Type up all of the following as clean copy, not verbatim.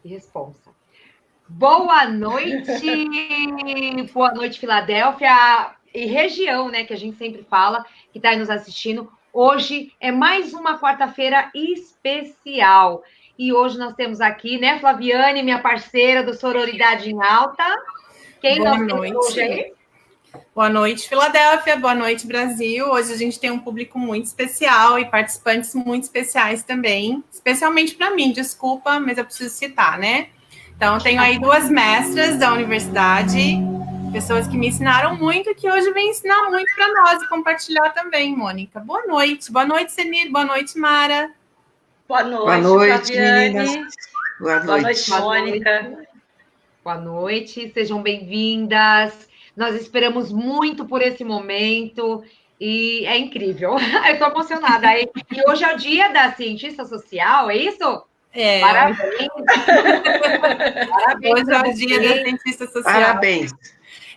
e responsa. Boa noite, Filadélfia e região, né, que a gente sempre fala, que está aí nos assistindo. Hoje é mais uma quarta-feira especial. E hoje nós temos aqui, né, Flaviane, minha parceira do Sororidade em Alta. Quem Boa nós noite. temos hoje aí? Boa noite, Filadélfia. Boa noite, Brasil. Hoje a gente tem um público muito especial e participantes muito especiais também, especialmente para mim, desculpa, mas eu preciso citar, né? Então, tenho aí 2 mestras da universidade, pessoas que me ensinaram muito e que hoje vêm ensinar muito para nós e compartilhar também, Mônica. Boa noite, Senir. Boa noite, Mara. Boa noite, Flaviane. meninas. Boa noite, Mônica. Boa noite, sejam bem-vindas. Nós esperamos muito por esse momento e é incrível. Eu estou emocionada. E hoje é o dia da cientista social, é isso? É. Parabéns. Hoje é o dia da cientista social. Parabéns.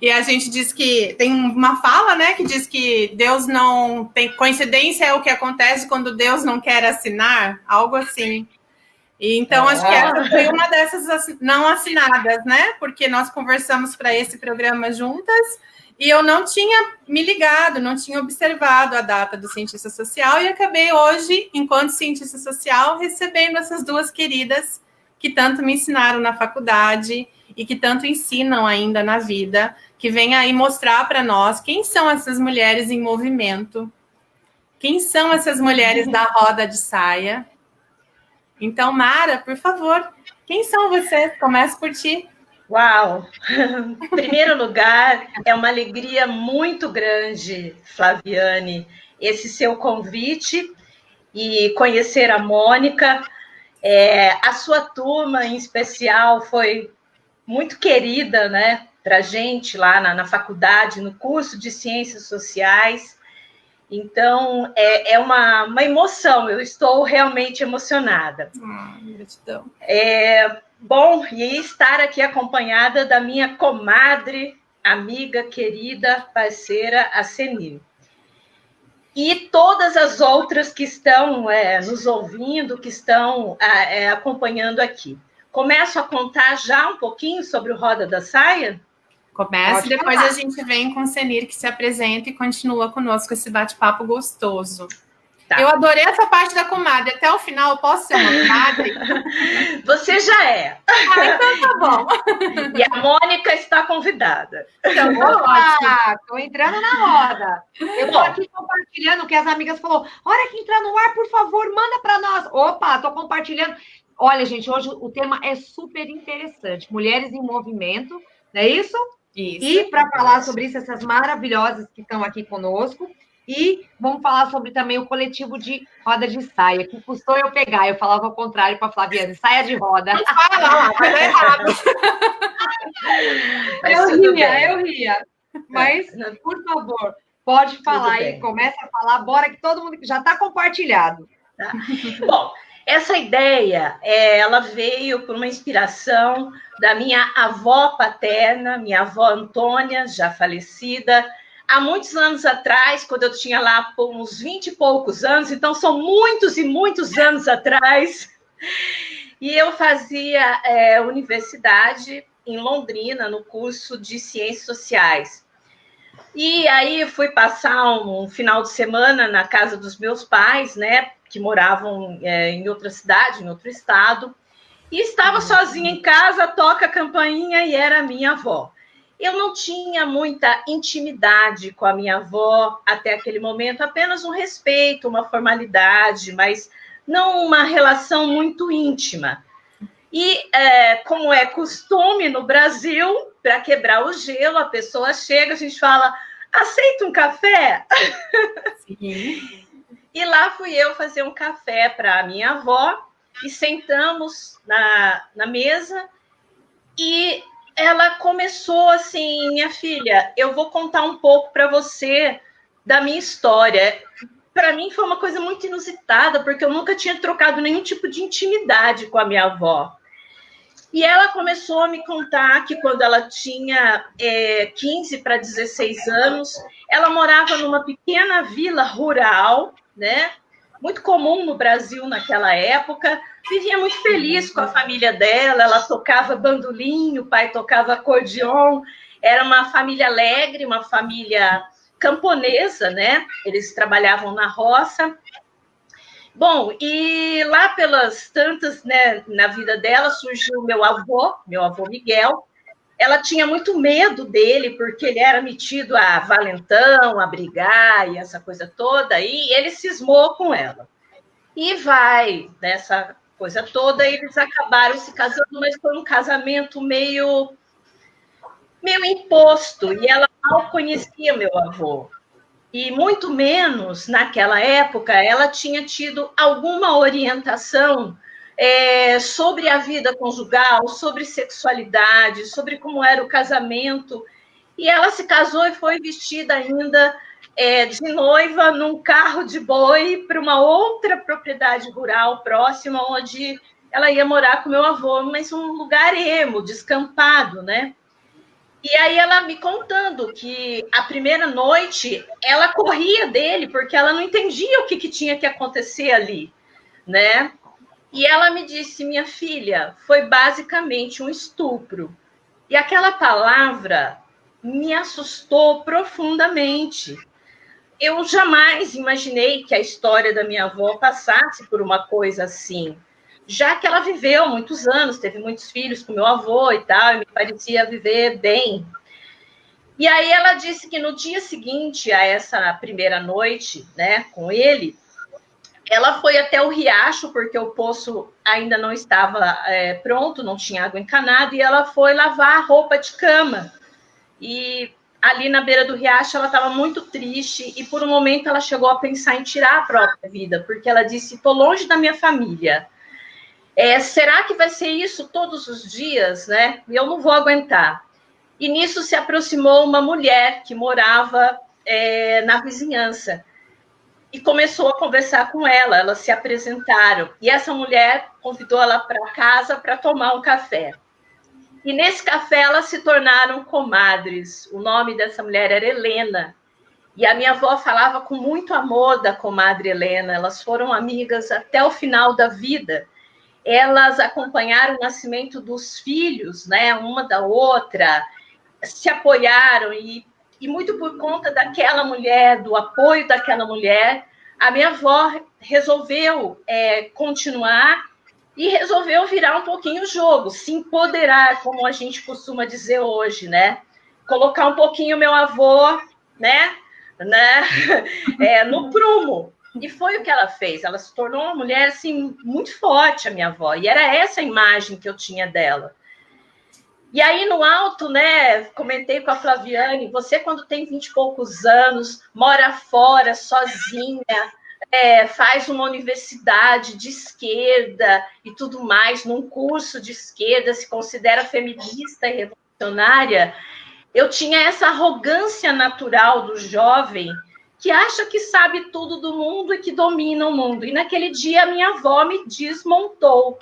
E a gente diz que tem uma fala, né, que diz que Deus não tem coincidência, é o que acontece quando Deus não quer assinar, algo assim. E então acho que essa foi uma dessas não assinadas, né? Porque nós conversamos para esse programa juntas e eu não tinha me ligado, não tinha observado a data do cientista social e acabei hoje, enquanto cientista social, recebendo essas 2 queridas que tanto me ensinaram na faculdade e que tanto ensinam ainda na vida, que vêm aí mostrar para nós quem são essas mulheres em movimento, quem são essas mulheres da roda de saia. Então, Mara, por favor, quem são vocês? Começo por ti. Uau! Em primeiro lugar, é uma alegria muito grande, Flaviane, esse seu convite e conhecer a Mônica. A sua turma, em especial, foi muito querida, né, para a gente lá na faculdade, no curso de Ciências Sociais. Então, é uma emoção, eu estou realmente emocionada. Gratidão. Bom, e estar aqui acompanhada da minha comadre, amiga, querida, parceira, a Senir. E todas as outras que estão nos ouvindo, que estão acompanhando aqui. Começo a contar já um pouquinho sobre o Roda da Saia? Comece, depois a gente vem com o Senir, que se apresenta e continua conosco esse bate-papo gostoso. Tá. Eu adorei essa parte da comadre. Até o final, eu posso ser uma comadre? Você já é. Então tá bom. E a Mônica está convidada. Então, opa, estou entrando na roda. Eu estou aqui compartilhando o que as amigas falaram. Hora que entrar no ar, por favor, manda para nós. Opa, estou compartilhando. Olha, gente, hoje o tema é super interessante. Mulheres em movimento, não é isso? Isso. E para falar sobre isso, essas maravilhosas que estão aqui conosco. E vamos falar sobre também o coletivo de roda de saia, que custou eu pegar. Eu falava ao contrário para a Flaviane, saia de roda. Vai dar errado. Eu ria. Mas, por favor, pode falar aí, começa a falar, bora que todo mundo já está compartilhado. Tá. Bom, essa ideia, ela veio por uma inspiração da minha avó paterna, minha avó Antônia, já falecida, há muitos anos atrás, quando eu tinha lá uns 20 e poucos anos, então são muitos e muitos anos atrás, e eu fazia universidade em Londrina, no curso de Ciências Sociais. E aí fui passar um final de semana na casa dos meus pais, né, que moravam em outra cidade, em outro estado, e estava sozinha em casa, toca a campainha e era a minha avó. Eu não tinha muita intimidade com a minha avó até aquele momento, apenas um respeito, uma formalidade, mas não uma relação muito íntima. E, como é costume no Brasil, para quebrar o gelo, a pessoa chega, a gente fala, aceita um café? Sim. E lá fui eu fazer um café para a minha avó, e sentamos na mesa, e ela começou assim, minha filha, eu vou contar um pouco para você da minha história. Para mim foi uma coisa muito inusitada, porque eu nunca tinha trocado nenhum tipo de intimidade com a minha avó. E ela começou a me contar que quando ela tinha 15 para 16 anos, ela morava numa pequena vila rural, né? muito comum no Brasil naquela época. Vivia muito feliz com a família dela, ela tocava bandolim, o pai tocava acordeon. Era uma família alegre, uma família camponesa, né? Eles trabalhavam na roça. Bom, e lá pelas tantas, né, na vida dela, surgiu meu avô Miguel. Ela tinha muito medo dele, porque ele era metido a valentão, a brigar e essa coisa toda, e ele cismou com ela. E vai nessa coisa toda, eles acabaram se casando, mas foi um casamento meio imposto, e ela mal conhecia meu avô. E muito menos, naquela época, ela tinha tido alguma orientação sobre a vida conjugal, sobre sexualidade, sobre como era o casamento. E ela se casou e foi vestida ainda de noiva num carro de boi para uma outra propriedade rural próxima, onde ela ia morar com meu avô, mas um lugar emo, descampado, né? E aí ela me contando que a primeira noite ela corria dele porque ela não entendia o que tinha que acontecer ali, né? E ela me disse, minha filha, foi basicamente um estupro. E aquela palavra me assustou profundamente. Eu jamais imaginei que a história da minha avó passasse por uma coisa assim, já que ela viveu muitos anos, teve muitos filhos com meu avô e tal, e me parecia viver bem. E aí ela disse que no dia seguinte a essa primeira noite, né, com ele, ela foi até o riacho, porque o poço ainda não estava pronto, não tinha água encanada, e ela foi lavar a roupa de cama. E ali na beira do riacho ela estava muito triste, e por um momento ela chegou a pensar em tirar a própria vida, porque ela disse, estou longe da minha família. Será que vai ser isso todos os dias, né? E eu não vou aguentar. E nisso se aproximou uma mulher que morava na vizinhança e começou a conversar com ela. Elas se apresentaram e essa mulher convidou ela para casa para tomar um café. E nesse café elas se tornaram comadres. O nome dessa mulher era Helena. E a minha avó falava com muito amor da comadre Helena. Elas foram amigas até o final da vida. Elas acompanharam o nascimento dos filhos, né, uma da outra, se apoiaram e muito por conta daquela mulher, do apoio daquela mulher, a minha avó resolveu continuar e resolveu virar um pouquinho o jogo, se empoderar, como a gente costuma dizer hoje, né? Colocar um pouquinho meu avô, né, no prumo. E foi o que ela fez. Ela se tornou uma mulher assim, muito forte, a minha avó. E era essa a imagem que eu tinha dela. E aí, no alto, né, comentei com a Flaviane, você, quando tem 20 e poucos anos, mora fora, sozinha, faz uma universidade de esquerda e tudo mais, num curso de esquerda, se considera feminista e revolucionária. Eu tinha essa arrogância natural do jovem que acha que sabe tudo do mundo e que domina o mundo. E naquele dia, a minha avó me desmontou.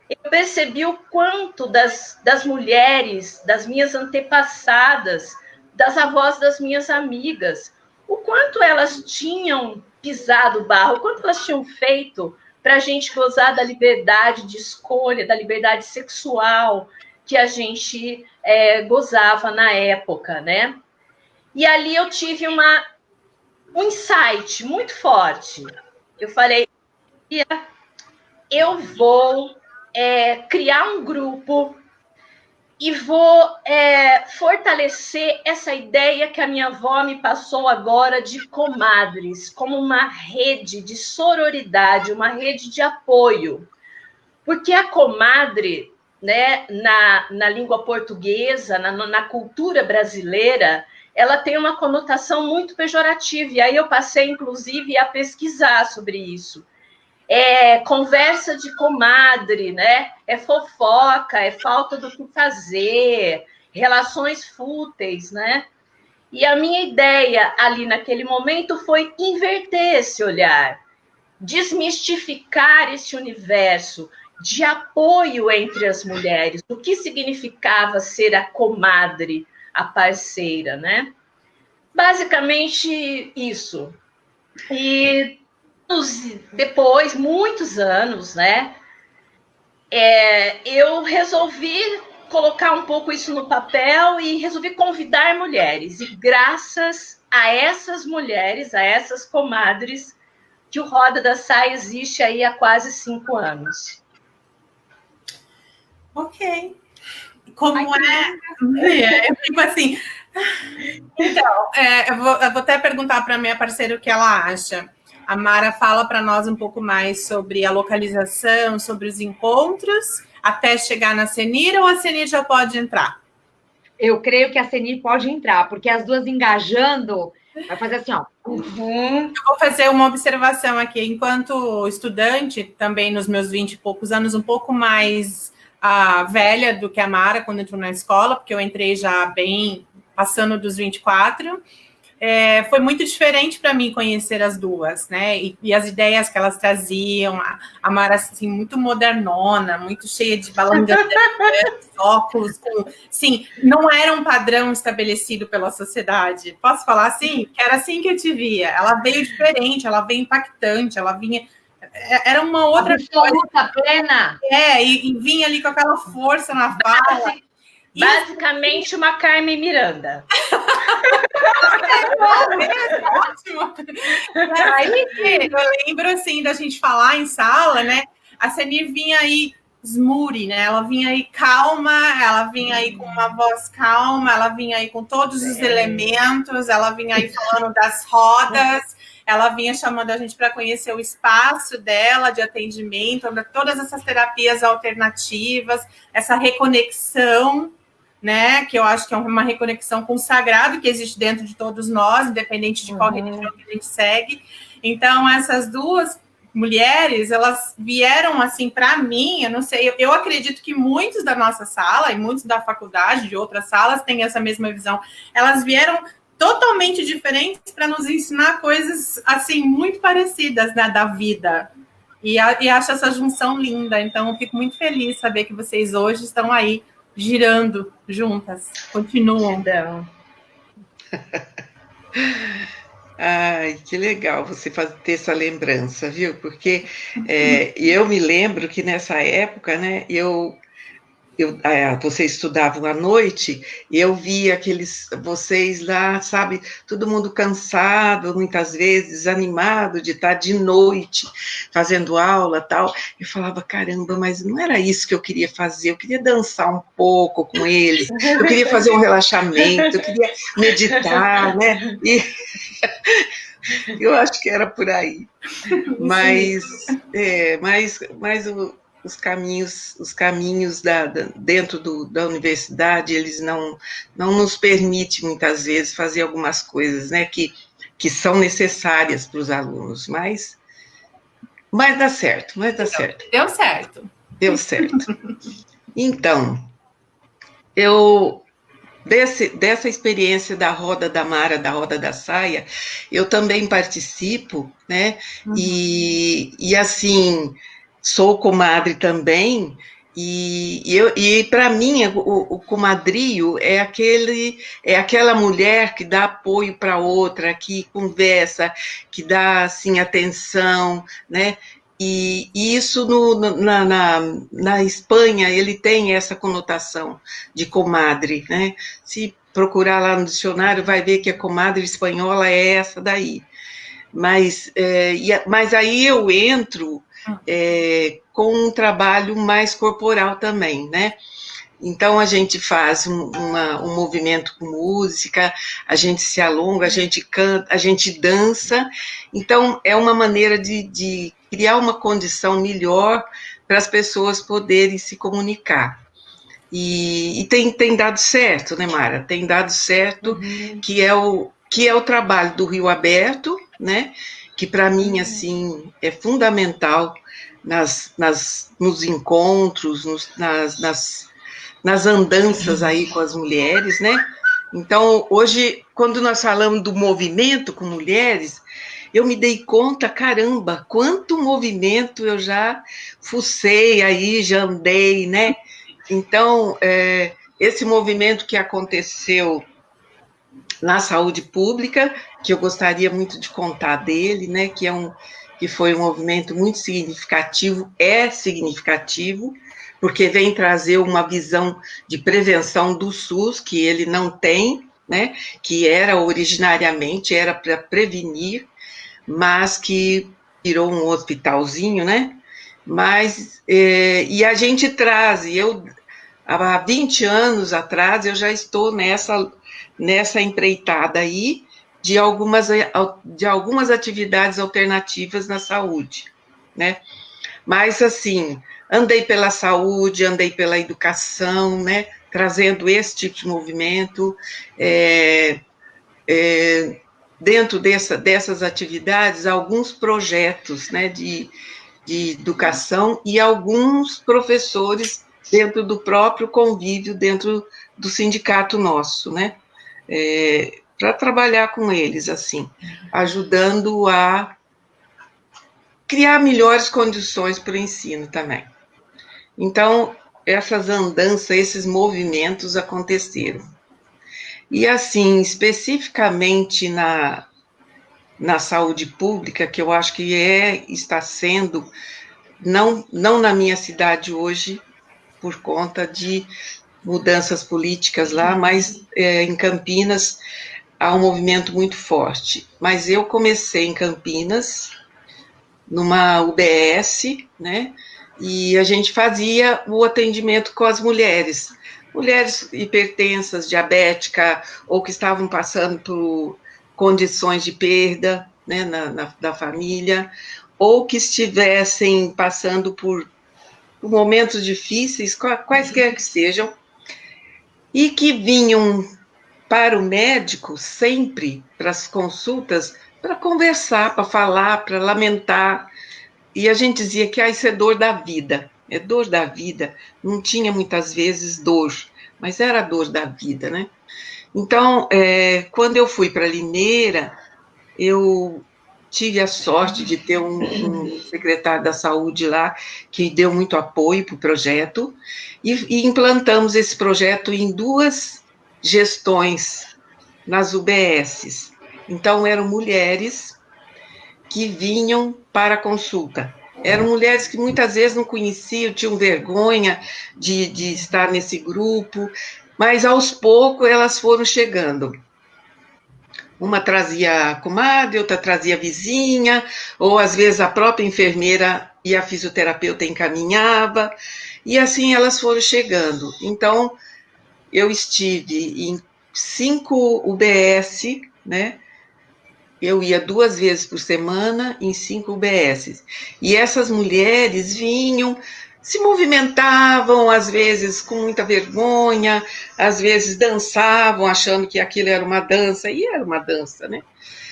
Eu percebi o quanto das mulheres, das minhas antepassadas, das avós das minhas amigas, o quanto elas tinham pisado o barro, o quanto elas tinham feito para a gente gozar da liberdade de escolha, da liberdade sexual que a gente gozava na época, né? E ali eu tive um insight muito forte. Eu falei, eu vou criar um grupo e vou fortalecer essa ideia que a minha avó me passou agora de comadres, como uma rede de sororidade, uma rede de apoio. Porque a comadre, né, na língua portuguesa, na cultura brasileira, ela tem uma conotação muito pejorativa. E aí eu passei, inclusive, a pesquisar sobre isso. Conversa de comadre, né? Fofoca, falta do que fazer, relações fúteis, né? E a minha ideia ali naquele momento foi inverter esse olhar, desmistificar esse universo de apoio entre as mulheres, o que significava ser a comadre, a parceira, né? Basicamente isso. E depois, muitos anos, né? Eu resolvi colocar um pouco isso no papel e resolvi convidar mulheres. E graças a essas mulheres, a essas comadres, que o Roda da Saia existe aí há quase 5 anos. Ok. Como eu fico assim. Então, eu vou até perguntar para a minha parceira o que ela acha. A Mara fala para nós um pouco mais sobre a localização, sobre os encontros, até chegar na Senir, ou a Senir já pode entrar? Eu creio que a Senir pode entrar, porque as duas engajando, vai fazer assim, ó. Eu vou fazer uma observação aqui. Enquanto estudante, também nos meus 20 e poucos anos, um pouco mais velha do que a Mara, quando entrou na escola, porque eu entrei já bem passando dos 24, foi muito diferente para mim conhecer as duas, né? E as ideias que elas traziam, a Mara, assim, muito modernona, muito cheia de balangandã, óculos, sim, não era um padrão estabelecido pela sociedade. Posso falar assim? Que era assim que eu te via. Ela veio diferente, ela veio impactante, ela vinha... Era uma outra absoluta, plena. E vinha ali com aquela força na fala. Basicamente, uma Carmen Miranda. Ótimo. Aí, eu lembro, assim, da gente falar em sala, né? A Senir vinha aí smoothie, né? Ela vinha aí calma, ela vinha aí com uma voz calma, ela vinha aí com todos os elementos, ela vinha aí falando das rodas, ela vinha chamando a gente para conhecer o espaço dela de atendimento, todas essas terapias alternativas, essa reconexão, né, que eu acho que é uma reconexão com o sagrado que existe dentro de todos nós, independente de qual religião que a gente segue. Então, essas duas mulheres, elas vieram, assim, para mim, eu não sei, eu acredito que muitos da nossa sala e muitos da faculdade, de outras salas, têm essa mesma visão. Elas vieram totalmente diferentes para nos ensinar coisas, assim, muito parecidas, né, da vida. E acho essa junção linda. Então, eu fico muito feliz de saber que vocês hoje estão aí girando juntas, continuam. Ai, que legal você ter essa lembrança, viu? Porque eu me lembro que nessa época, né, vocês estudavam à noite, e eu via vocês lá, sabe, todo mundo cansado, muitas vezes desanimado de estar de noite fazendo aula, tal. Eu falava, caramba, mas não era isso que eu queria fazer, eu queria dançar um pouco com eles, eu queria fazer um relaxamento, eu queria meditar, né? E eu acho que era por aí. Mas os caminhos dentro da universidade, eles não nos permitem, muitas vezes, fazer algumas coisas, né, que são necessárias para os alunos, mas dá certo, Deu certo. Deu certo. Então, dessa experiência da Roda da Mara, da Roda da Saia, eu também participo, né, e assim... Sou comadre também, e para mim o comadrio é aquela mulher que dá apoio para outra, que conversa, que dá assim atenção, né? E isso na Espanha ele tem essa conotação de comadre, né? Se procurar lá no dicionário vai ver que a comadre espanhola é essa daí. Mas aí eu entro com um trabalho mais corporal também, né? Então, a gente faz um movimento com música, a gente se alonga, a gente canta, a gente dança. Então, é uma maneira de criar uma condição melhor para as pessoas poderem se comunicar. E tem dado certo, né, Mara? Tem dado certo, que é o trabalho do Rio Aberto, né? Que para mim, assim, é fundamental nos encontros, nas andanças aí com as mulheres, né? Então, hoje, quando nós falamos do movimento com mulheres, eu me dei conta, caramba, quanto movimento eu já fucei aí, já andei, né? Então, esse movimento que aconteceu na saúde pública, que eu gostaria muito de contar dele, né, que é que foi um movimento muito significativo, é significativo, porque vem trazer uma visão de prevenção do SUS, que ele não tem, né, que era originariamente, era para prevenir, mas que virou um hospitalzinho, né, mas, e a gente traz, e eu, há 20 anos atrás, eu já estou nessa empreitada aí, de algumas atividades alternativas na saúde, né, mas, assim, andei pela saúde, andei pela educação, né, trazendo esse tipo de movimento, dentro dessas atividades, alguns projetos, né, de educação e alguns professores dentro do próprio convívio, dentro do sindicato nosso, né, para trabalhar com eles, assim, ajudando a criar melhores condições para o ensino também. Então, essas andanças, esses movimentos aconteceram. E, assim, especificamente na saúde pública, que eu acho que está sendo, não na minha cidade hoje, por conta de mudanças políticas lá, mas em Campinas há um movimento muito forte. Mas eu comecei em Campinas, numa UBS, né, e a gente fazia o atendimento com as mulheres hipertensas, diabéticas, ou que estavam passando por condições de perda, né, da família, ou que estivessem passando por momentos difíceis, quaisquer que sejam, e que vinham para o médico sempre, para as consultas, para conversar, para falar, para lamentar. E a gente dizia que isso é dor da vida, é dor da vida. Não tinha muitas vezes dor, mas era dor da vida, né? Então, quando eu fui para Limeira, eu tive a sorte de ter um secretário da saúde lá que deu muito apoio para o projeto e implantamos esse projeto em 2 gestões nas UBSs. Então, eram mulheres que vinham para a consulta. Eram mulheres que muitas vezes não conheciam, tinham vergonha de estar nesse grupo, mas aos poucos elas foram chegando. Uma trazia a comadre, outra trazia a vizinha, ou às vezes a própria enfermeira e a fisioterapeuta encaminhava, e assim elas foram chegando. Então, eu estive em 5 UBS, né? Eu ia 2 vezes por semana em 5 UBSs. E essas mulheres vinham, se movimentavam, às vezes com muita vergonha, às vezes dançavam, achando que aquilo era uma dança, e era uma dança, né?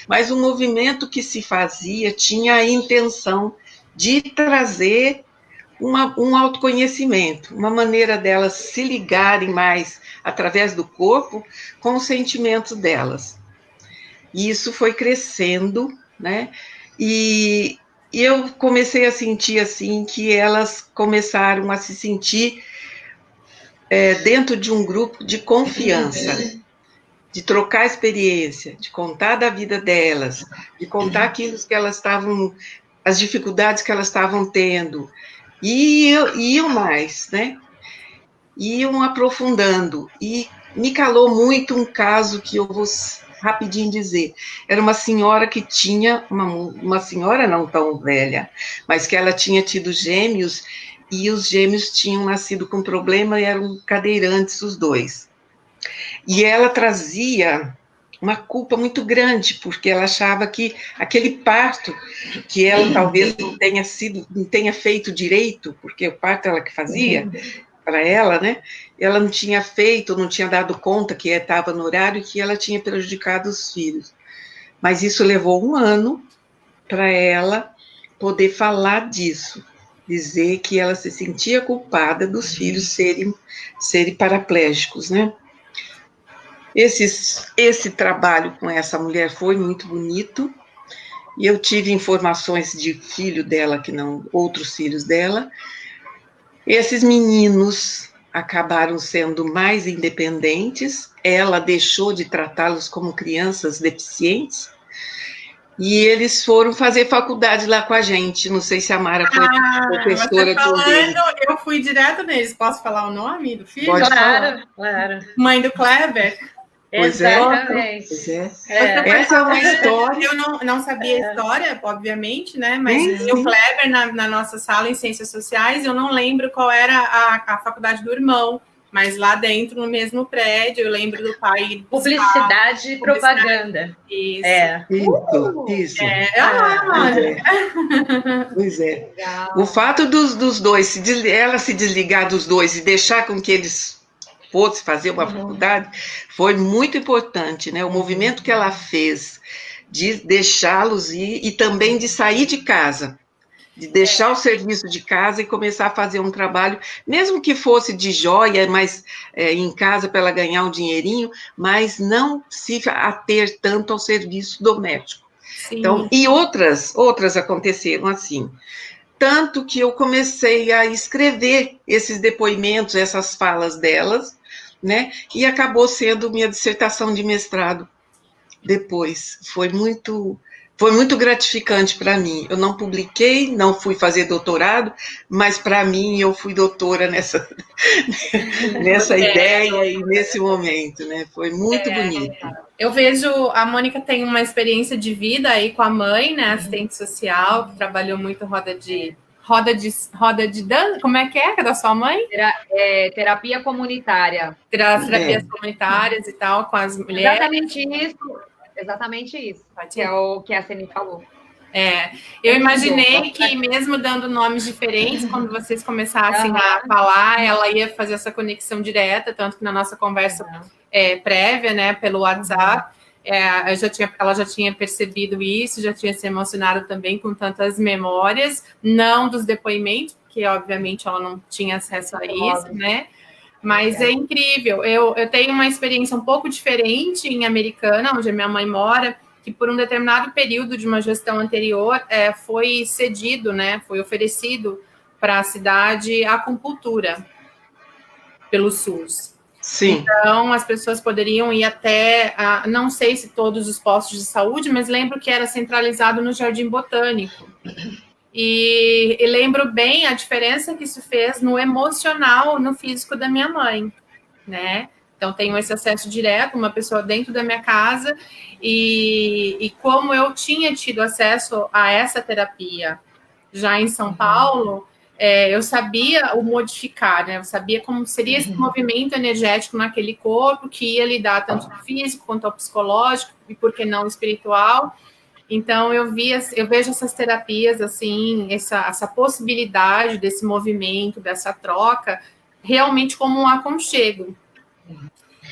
Mas o movimento que se fazia tinha a intenção de trazer um autoconhecimento, uma maneira delas se ligarem mais através do corpo com os sentimentos delas. E isso foi crescendo, né? E eu comecei a sentir, assim, que elas começaram a se sentir dentro de um grupo de confiança, de trocar experiência, de contar da vida delas, de contar aquilo que elas estavam, as dificuldades que elas estavam tendo, e iam mais, né? Iam aprofundando, e me calou muito um caso que eu vou rapidinho dizer. Era uma senhora que tinha, uma senhora não tão velha, mas que ela tinha tido gêmeos, e os gêmeos tinham nascido com problema e eram cadeirantes os 2. E ela trazia uma culpa muito grande, porque ela achava que aquele parto, que ela talvez não tenha feito direito, porque o parto ela que fazia, para ela, né? Ela não tinha feito, não tinha dado conta que estava no horário e que ela tinha prejudicado os filhos. Mas isso levou 1 ano para ela poder falar disso, dizer que ela se sentia culpada dos filhos serem paraplégicos, né? Esse trabalho com essa mulher foi muito bonito, e eu tive informações de filho dela, que não outros filhos dela. Esses meninos acabaram sendo mais independentes, ela deixou de tratá-los como crianças deficientes, E eles foram fazer faculdade lá com a gente. Não sei se a Mara foi professora você falando, deles. eu fui direto neles. Posso falar o nome do filho? Pode Claro, falar. claro. Mãe do Kleber. Pois Exatamente. Pois é. É. Essa é uma história. Eu não sabia a história, obviamente, né? Mas Sim. o Kleber, na nossa sala em Ciências Sociais, eu não lembro qual era a faculdade do irmão, mas lá dentro, no mesmo prédio, eu lembro do pai. Publicidade e propaganda. Isso. Isso. Pois é. Legal. O fato dos dois, ela se desligar dos dois e deixar com que eles fossem fazer uma faculdade, foi muito importante, né? O movimento que ela fez de deixá-los ir e também de sair de casa, de deixar o serviço de casa e começar a fazer um trabalho, mesmo que fosse de joia, mas em casa para ela ganhar um dinheirinho, mas não se ater tanto ao serviço doméstico. Sim. Então, e outras aconteceram assim. Tanto que eu comecei a escrever esses depoimentos, essas falas delas, né? E acabou sendo minha dissertação de mestrado depois. Foi muito gratificante para mim. Eu não publiquei, não fui fazer doutorado, mas para mim eu fui doutora nessa ideia e nesse momento, né? Foi muito bonito. Eu vejo, a Mônica tem uma experiência de vida aí com a mãe, né? Assistente social, que trabalhou muito roda de dança. Como é que é da sua mãe? Terapia comunitária. Terapias comunitárias e tal, com as mulheres. Exatamente isso, que é o que a Ceni falou. Eu imaginei que mesmo dando nomes diferentes, quando vocês começassem a falar, ela ia fazer essa conexão direta, tanto que na nossa conversa prévia, né, pelo WhatsApp, ela já tinha percebido isso, já tinha se emocionado também com tantas memórias, não dos depoimentos, porque obviamente ela não tinha acesso a isso, né? Mas é incrível. Eu tenho uma experiência um pouco diferente em Americana, onde a minha mãe mora, que por um determinado período de uma gestão anterior foi cedido, né? Foi oferecido para a cidade a acupuntura pelo SUS. Sim. Então, as pessoas poderiam ir até, não sei se todos os postos de saúde, mas lembro que era centralizado no Jardim Botânico. E lembro bem a diferença que isso fez no emocional, no físico da minha mãe, né? Então, tenho esse acesso direto, uma pessoa dentro da minha casa, e como eu tinha tido acesso a essa terapia já em São Paulo, eu sabia o modificar, né? Eu sabia como seria esse movimento energético naquele corpo, que ia lidar tanto ao físico quanto ao psicológico, e por que não espiritual. Então, eu vejo essas terapias, assim, essa possibilidade desse movimento, dessa troca, realmente como um aconchego.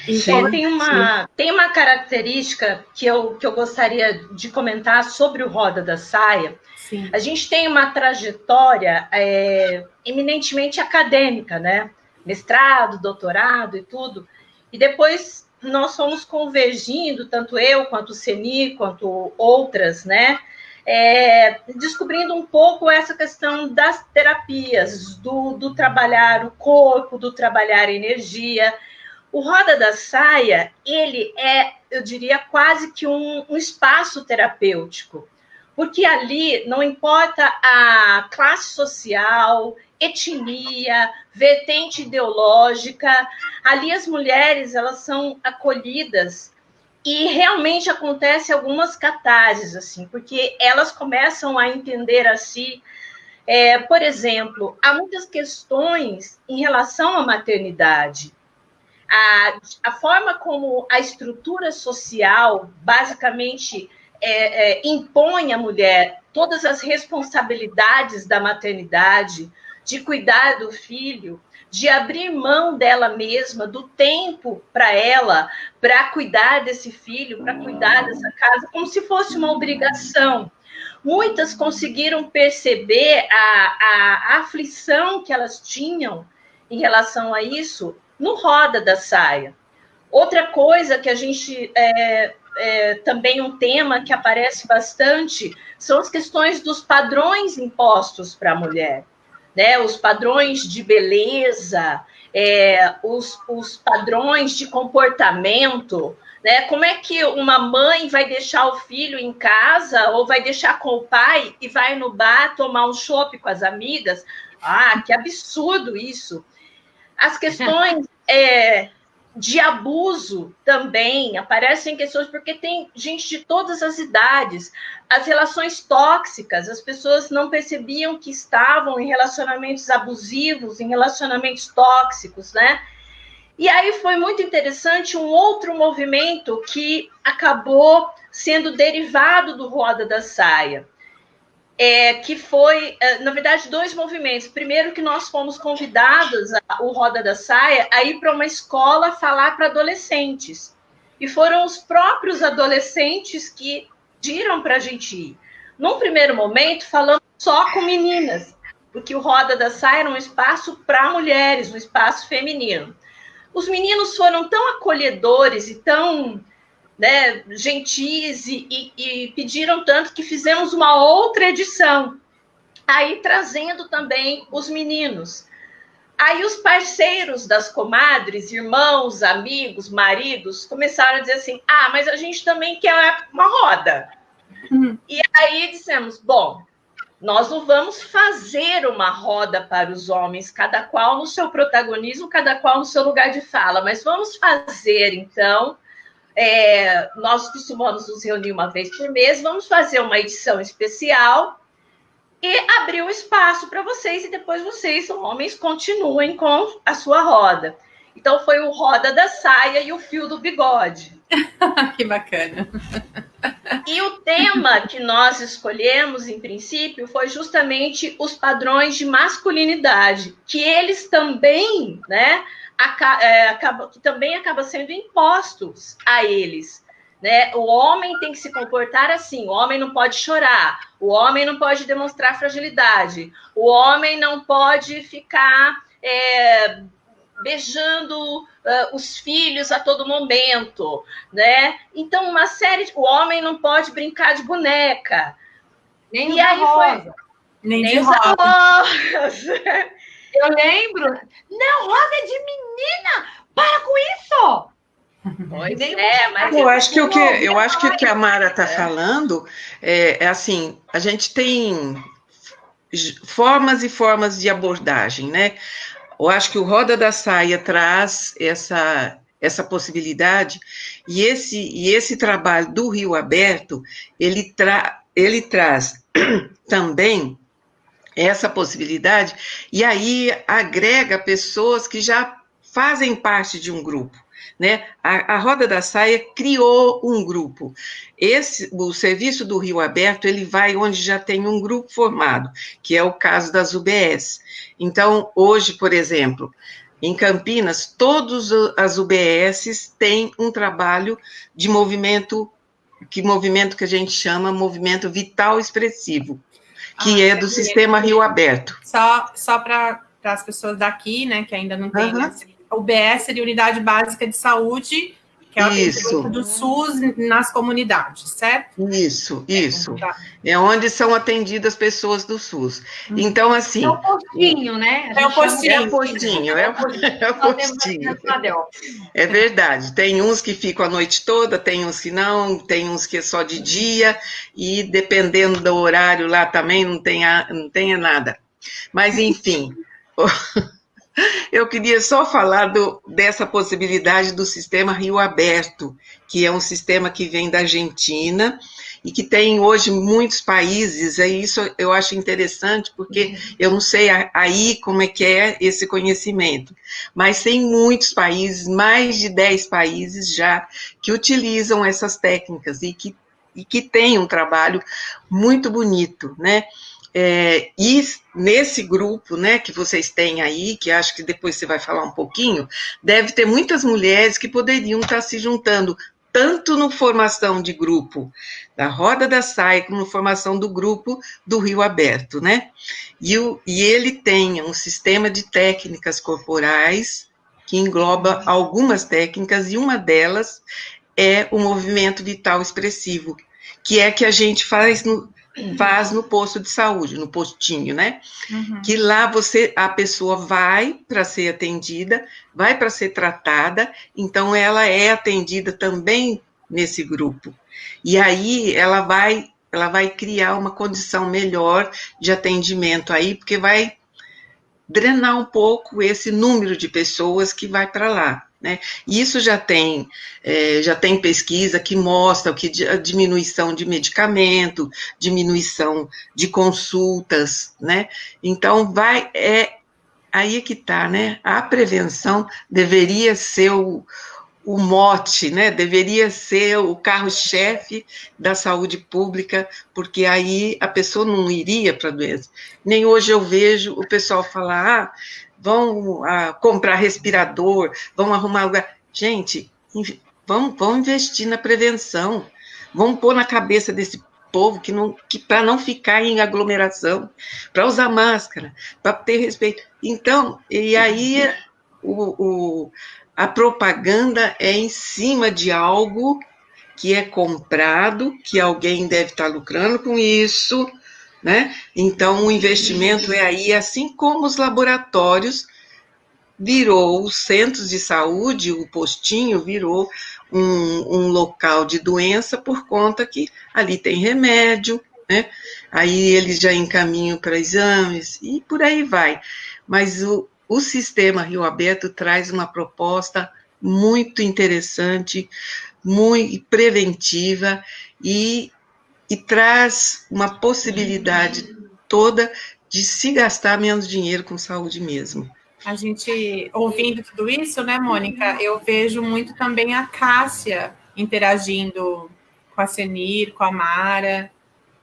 Então, tem uma característica que eu gostaria de comentar sobre o Roda da Saia. Sim. A gente tem uma trajetória eminentemente acadêmica, né? Mestrado, doutorado e tudo. E depois nós fomos convergindo, tanto eu, quanto o Ceni, quanto outras, né? Descobrindo um pouco essa questão das terapias, do trabalhar o corpo, do trabalhar a energia. O Roda da Saia, ele eu diria, quase que um espaço terapêutico, porque ali não importa a classe social, etnia, vertente ideológica, ali as mulheres, elas são acolhidas e realmente acontece algumas catarses, assim, porque elas começam a entender a si, por exemplo, há muitas questões em relação à maternidade. A forma como a estrutura social, basicamente, impõe à mulher todas as responsabilidades da maternidade, de cuidar do filho, de abrir mão dela mesma, do tempo para ela, para cuidar desse filho, para cuidar dessa casa, como se fosse uma obrigação. Muitas conseguiram perceber a aflição que elas tinham em relação a isso no Roda da Saia. Outra coisa que a gente também um tema que aparece bastante são as questões dos padrões impostos para a mulher. né? Os padrões de beleza, os padrões de comportamento, né? Como é que uma mãe vai deixar o filho em casa ou vai deixar com o pai e vai no bar tomar um chopp com as amigas? Ah, que absurdo isso! As questões de abuso também aparecem questões, porque tem gente de todas as idades. As relações tóxicas, as pessoas não percebiam que estavam em relacionamentos abusivos, em relacionamentos tóxicos, né? E aí foi muito interessante um outro movimento que acabou sendo derivado do Roda da Saia, que foi, na verdade, 2 movimentos. Primeiro, que nós fomos convidados, o Roda da Saia, a ir para uma escola falar para adolescentes. E foram os próprios adolescentes que pediram para a gente ir. Num primeiro momento, falando só com meninas, porque o Roda da Saia era um espaço para mulheres, um espaço feminino. Os meninos foram tão acolhedores e tão, né, gentis e pediram tanto que fizemos uma outra edição, aí trazendo também os meninos. Aí os parceiros das comadres, irmãos, amigos, maridos, começaram a dizer assim, mas a gente também quer uma roda. E aí dissemos, bom, nós não vamos fazer uma roda para os homens, cada qual no seu protagonismo, cada qual no seu lugar de fala, mas vamos fazer, então, nós costumamos nos reunir uma vez por mês, vamos fazer uma edição especial e abrir um espaço para vocês, e depois vocês, homens, continuem com a sua roda. Então, foi o Roda da Saia e o Fio do Bigode. Que bacana. E o tema que nós escolhemos, em princípio, foi justamente os padrões de masculinidade, que eles também, né, que também acabam sendo impostos a eles. Né? O homem tem que se comportar assim, o homem não pode chorar, o homem não pode demonstrar fragilidade, o homem não pode ficar beijando os filhos a todo momento, né? Então, uma série de... O homem não pode brincar de boneca. Nem usar rosa. Nem usar rosa. Eu lembro. Não, rosa é de menina! Para com isso! Pois mas eu acho que o que a Mara está falando é assim, a gente tem formas e formas de abordagem, né? Eu acho que o Roda da Saia traz essa possibilidade, e esse trabalho do Rio Aberto, ele traz também essa possibilidade, e aí agrega pessoas que já fazem parte de um grupo. Né? A Roda da Saia criou um grupo. O serviço do Rio Aberto, ele vai onde já tem um grupo formado, que é o caso das UBS. Então, hoje, por exemplo, em Campinas, todas as UBSs têm um trabalho de movimento que a gente chama movimento vital expressivo, que é do sistema Rio Aberto. Só para as pessoas daqui, né, que ainda não têm... O UBS seria Unidade Básica de Saúde, que é o do SUS nas comunidades, certo? Isso. É onde são atendidas pessoas do SUS. Então, assim... É o postinho, né? É o postinho. É verdade. Tem uns que ficam a noite toda, tem uns que não, tem uns que é só de dia, e dependendo do horário lá também não tenha nada. Mas, enfim... Eu queria só falar dessa possibilidade do sistema Rio Aberto, que é um sistema que vem da Argentina e que tem hoje muitos países, e isso eu acho interessante, porque eu não sei aí como é que é esse conhecimento, mas tem muitos países, mais de 10 países já, que utilizam essas técnicas e que tem um trabalho muito bonito, né? E nesse grupo, né, que vocês têm aí, que acho que depois você vai falar um pouquinho, deve ter muitas mulheres que poderiam estar se juntando, tanto na formação de grupo da Roda da Saia, como na formação do grupo do Rio Aberto, né? E ele tem um sistema de técnicas corporais que engloba algumas técnicas, e uma delas é o movimento vital expressivo, que é que a gente faz faz no posto de saúde, no postinho, né? Uhum. Que lá a pessoa vai para ser atendida, vai para ser tratada, então ela é atendida também nesse grupo. E aí ela vai criar uma condição melhor de atendimento aí, porque vai drenar um pouco esse número de pessoas que vai para lá. Né? E isso já tem pesquisa que mostra que a diminuição de medicamento, diminuição de consultas, né? Então, aí é que está, né? A prevenção deveria ser o mote, né? Deveria ser o carro-chefe da saúde pública, porque aí a pessoa não iria para a doença. Nem hoje eu vejo o pessoal falar, vão comprar respirador, vão arrumar lugar. Gente, vamos investir na prevenção, vamos pôr na cabeça desse povo que para não ficar em aglomeração, para usar máscara, para ter respeito. Então, e aí a propaganda é em cima de algo que é comprado, que alguém deve estar lucrando com isso, né? Então, o investimento é aí, assim como os laboratórios, virou os centros de saúde, o postinho virou um local de doença por conta que ali tem remédio, né? Aí eles já encaminham para exames e por aí vai. Mas o sistema Rio Aberto traz uma proposta muito interessante, muito preventiva e traz uma possibilidade toda de se gastar menos dinheiro com saúde mesmo. A gente, ouvindo tudo isso, né, Mônica, eu vejo muito também a Cássia interagindo com a Senir, com a Mara,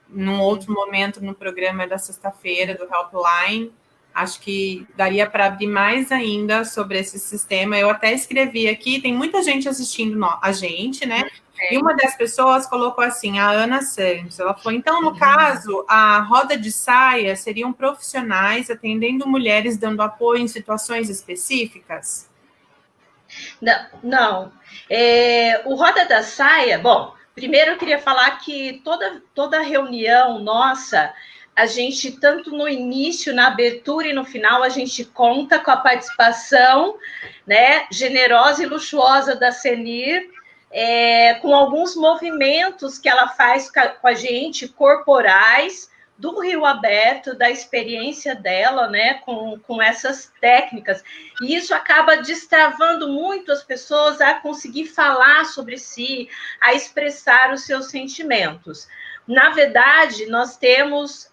num outro momento no programa da sexta-feira do Helpline. Acho que daria para abrir mais ainda sobre esse sistema. Eu até escrevi aqui, tem muita gente assistindo a gente, né? E uma das pessoas colocou assim, a Ana Santos, ela falou, então, no caso, a roda de saia seriam profissionais atendendo mulheres dando apoio em situações específicas? Não. O Roda da Saia, bom, primeiro eu queria falar que toda reunião nossa, a gente, tanto no início, na abertura e no final, a gente conta com a participação, né, generosa e luxuosa da Senir, com alguns movimentos que ela faz com a gente, corporais, do Rio Aberto, da experiência dela, né, com essas técnicas. E isso acaba destravando muito as pessoas a conseguir falar sobre si, a expressar os seus sentimentos. Na verdade, nós temos,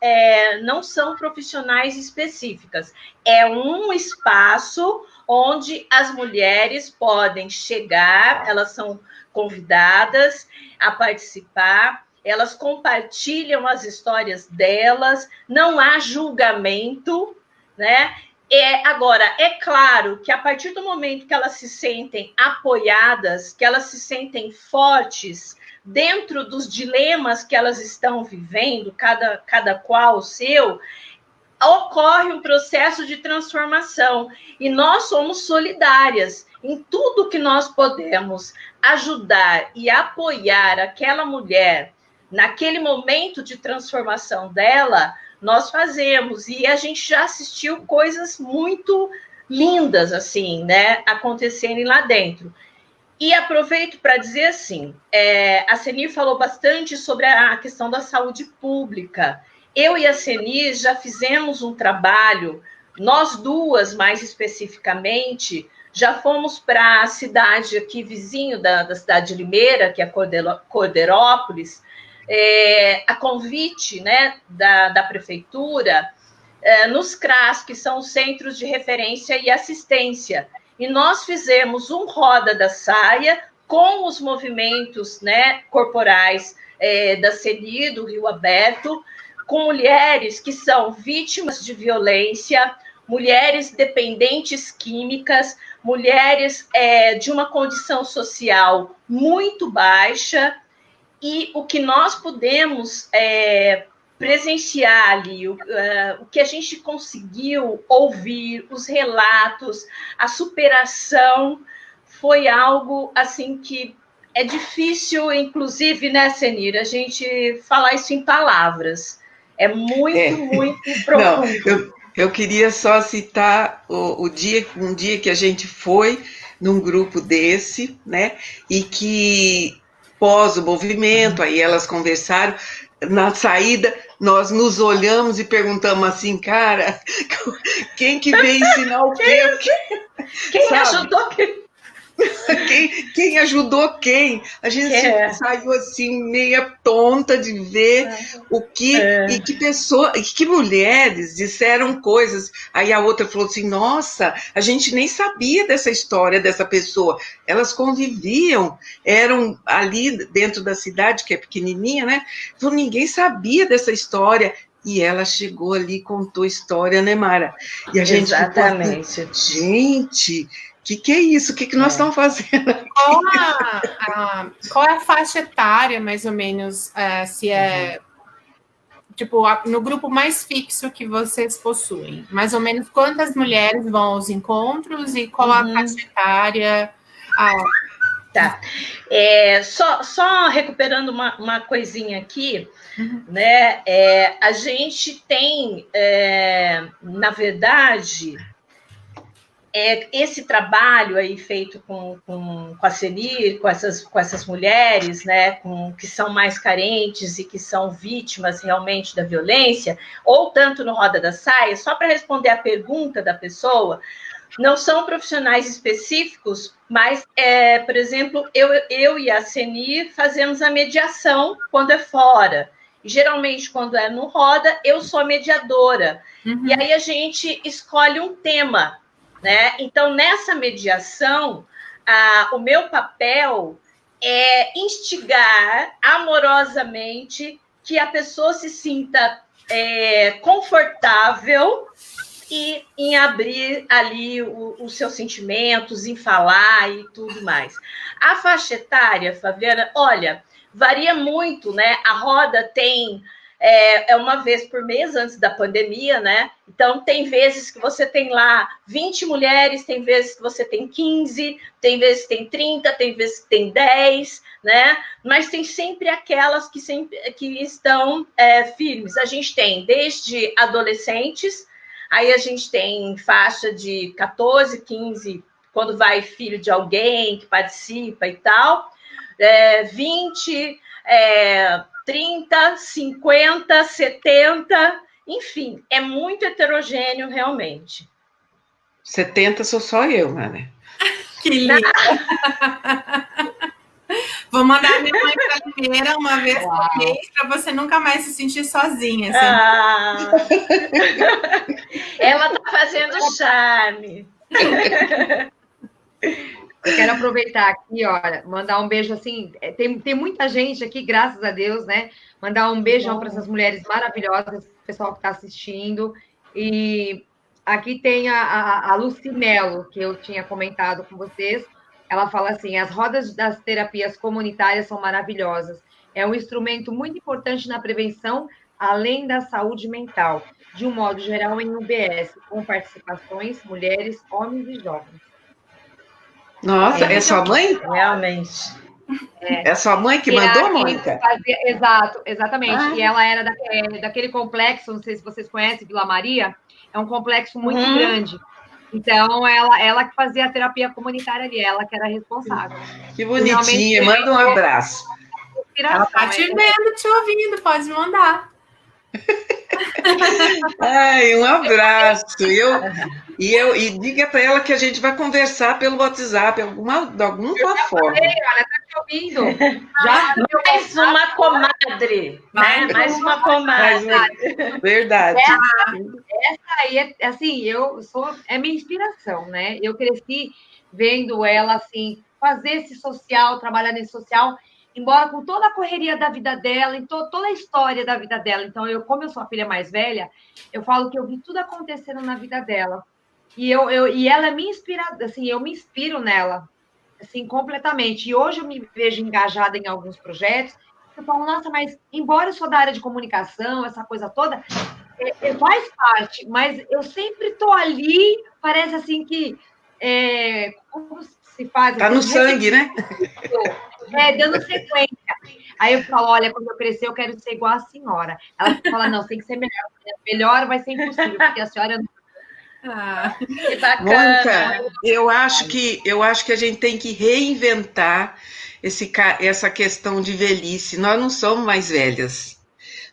não são profissionais específicas, é um espaço onde as mulheres podem chegar, elas são convidadas a participar, elas compartilham as histórias delas, não há julgamento, né? Agora, é claro que a partir do momento que elas se sentem apoiadas, que elas se sentem fortes dentro dos dilemas que elas estão vivendo, cada qual o seu, ocorre um processo de transformação. E nós somos solidárias em tudo que nós podemos ajudar e apoiar aquela mulher naquele momento de transformação dela, nós fazemos. E a gente já assistiu coisas muito lindas, assim, né, acontecerem lá dentro. E aproveito para dizer assim, a Senir falou bastante sobre a questão da saúde pública. Eu e a Senir já fizemos um trabalho, nós duas, mais especificamente, já fomos para a cidade aqui, vizinho da cidade de Limeira, que é Corderópolis, a convite, né, da prefeitura, nos CRAS, que são os Centros de Referência e Assistência. E nós fizemos um Roda da Saia com os movimentos, né, corporais da Senir, do Rio Aberto, com mulheres que são vítimas de violência, mulheres dependentes químicas, mulheres de uma condição social muito baixa, e o que nós pudemos presenciar ali, o que a gente conseguiu ouvir, os relatos, a superação, foi algo assim que é difícil, inclusive, né, Senir, a gente falar isso em palavras. É muito profundo. Não, eu queria só citar um dia que a gente foi num grupo desse, né? E que pós o movimento, aí elas conversaram, na saída nós nos olhamos e perguntamos assim, cara, quem que veio ensinar o quê? Quem ajudou quem? Quem ajudou quem? A gente saiu assim, meia tonta de ver o que e que pessoa, e que mulheres disseram coisas. Aí a outra falou assim: nossa, a gente nem sabia dessa história dessa pessoa. Elas conviviam, eram ali dentro da cidade, que é pequenininha, né? Então ninguém sabia dessa história. E ela chegou ali e contou história, né, Mara? E a gente Exatamente. ficou assim, gente, que é isso? O que nós estamos fazendo aqui? Qual é a faixa etária, mais ou menos, se é, tipo, no grupo mais fixo que vocês possuem? Mais ou menos quantas mulheres vão aos encontros e qual a faixa etária? Tá. Só recuperando uma coisinha aqui, né? A gente tem, na verdade, esse trabalho aí feito com a Senir, com essas mulheres, né, que são mais carentes e que são vítimas realmente da violência, ou tanto no Roda da Saia, só para responder a pergunta da pessoa, não são profissionais específicos, mas, por exemplo, eu e a Senir fazemos a mediação quando é fora. E, geralmente, quando é no Roda, eu sou a mediadora. E aí a gente escolhe um tema, né? Então, nessa mediação, o meu papel é instigar amorosamente que a pessoa se sinta confortável e em abrir ali os seus sentimentos, em falar e tudo mais. A faixa etária, Fabiana, olha, varia muito, né? A roda tem uma vez por mês antes da pandemia, né? Então, tem vezes que você tem lá 20 mulheres, tem vezes que você tem 15, tem vezes que tem 30, tem vezes que tem 10, né? Mas tem sempre aquelas que estão firmes. A gente tem desde adolescentes, aí a gente tem faixa de 14, 15, quando vai filho de alguém que participa e tal, 20, 30, 50, 70, enfim, é muito heterogêneo realmente. 70 sou só eu, né? Que lindo! Vou mandar minha mãe para Limeira uma vez por mês para você nunca mais se sentir sozinha. Ela está fazendo charme. Eu quero aproveitar aqui, olha, mandar um beijo assim. Tem muita gente aqui, graças a Deus, né? Mandar um beijão para essas mulheres maravilhosas, pessoal que está assistindo. E aqui tem a Lucy Mello, que eu tinha comentado com vocês. Ela fala assim: as rodas das terapias comunitárias são maravilhosas. É um instrumento muito importante na prevenção, além da saúde mental, de um modo geral, em UBS, com participações, mulheres, homens e jovens. Nossa, é sua mãe? Realmente. É sua mãe que mandou, Mônica? Exato, exatamente. E ela era daquele complexo, não sei se vocês conhecem, Vila Maria, é um complexo muito grande. Então, ela que fazia a terapia comunitária ali, ela que era responsável. Que bonitinha, manda um abraço. Ela está te vendo, te ouvindo, pode mandar. Ai, um abraço. E diga para ela que a gente vai conversar pelo WhatsApp, de alguma forma. Olha, tá te ouvindo. Mais uma comadre, né? Mais uma comadre. Verdade. Essa aí assim, é minha inspiração, né? Eu cresci vendo ela assim fazer esse social, trabalhar nesse social, embora com toda a correria da vida dela, em toda a história da vida dela. Então, como eu sou a filha mais velha, eu falo que eu vi tudo acontecendo na vida dela. E ela me inspira, assim, eu me inspiro nela, assim, completamente. E hoje eu me vejo engajada em alguns projetos. Eu falo, nossa, mas embora eu sou da área de comunicação, essa coisa toda, faz parte, mas eu sempre estou ali, parece assim que como se faz? Está no sangue, né? dando sequência. Aí eu falo, olha, quando eu crescer, eu quero ser igual a senhora. Ela fala, não, tem que ser melhor. Melhor vai ser impossível, porque a senhora não. Que bacana. Mônica, eu acho que a gente tem que reinventar essa questão de velhice. Nós não somos mais velhas.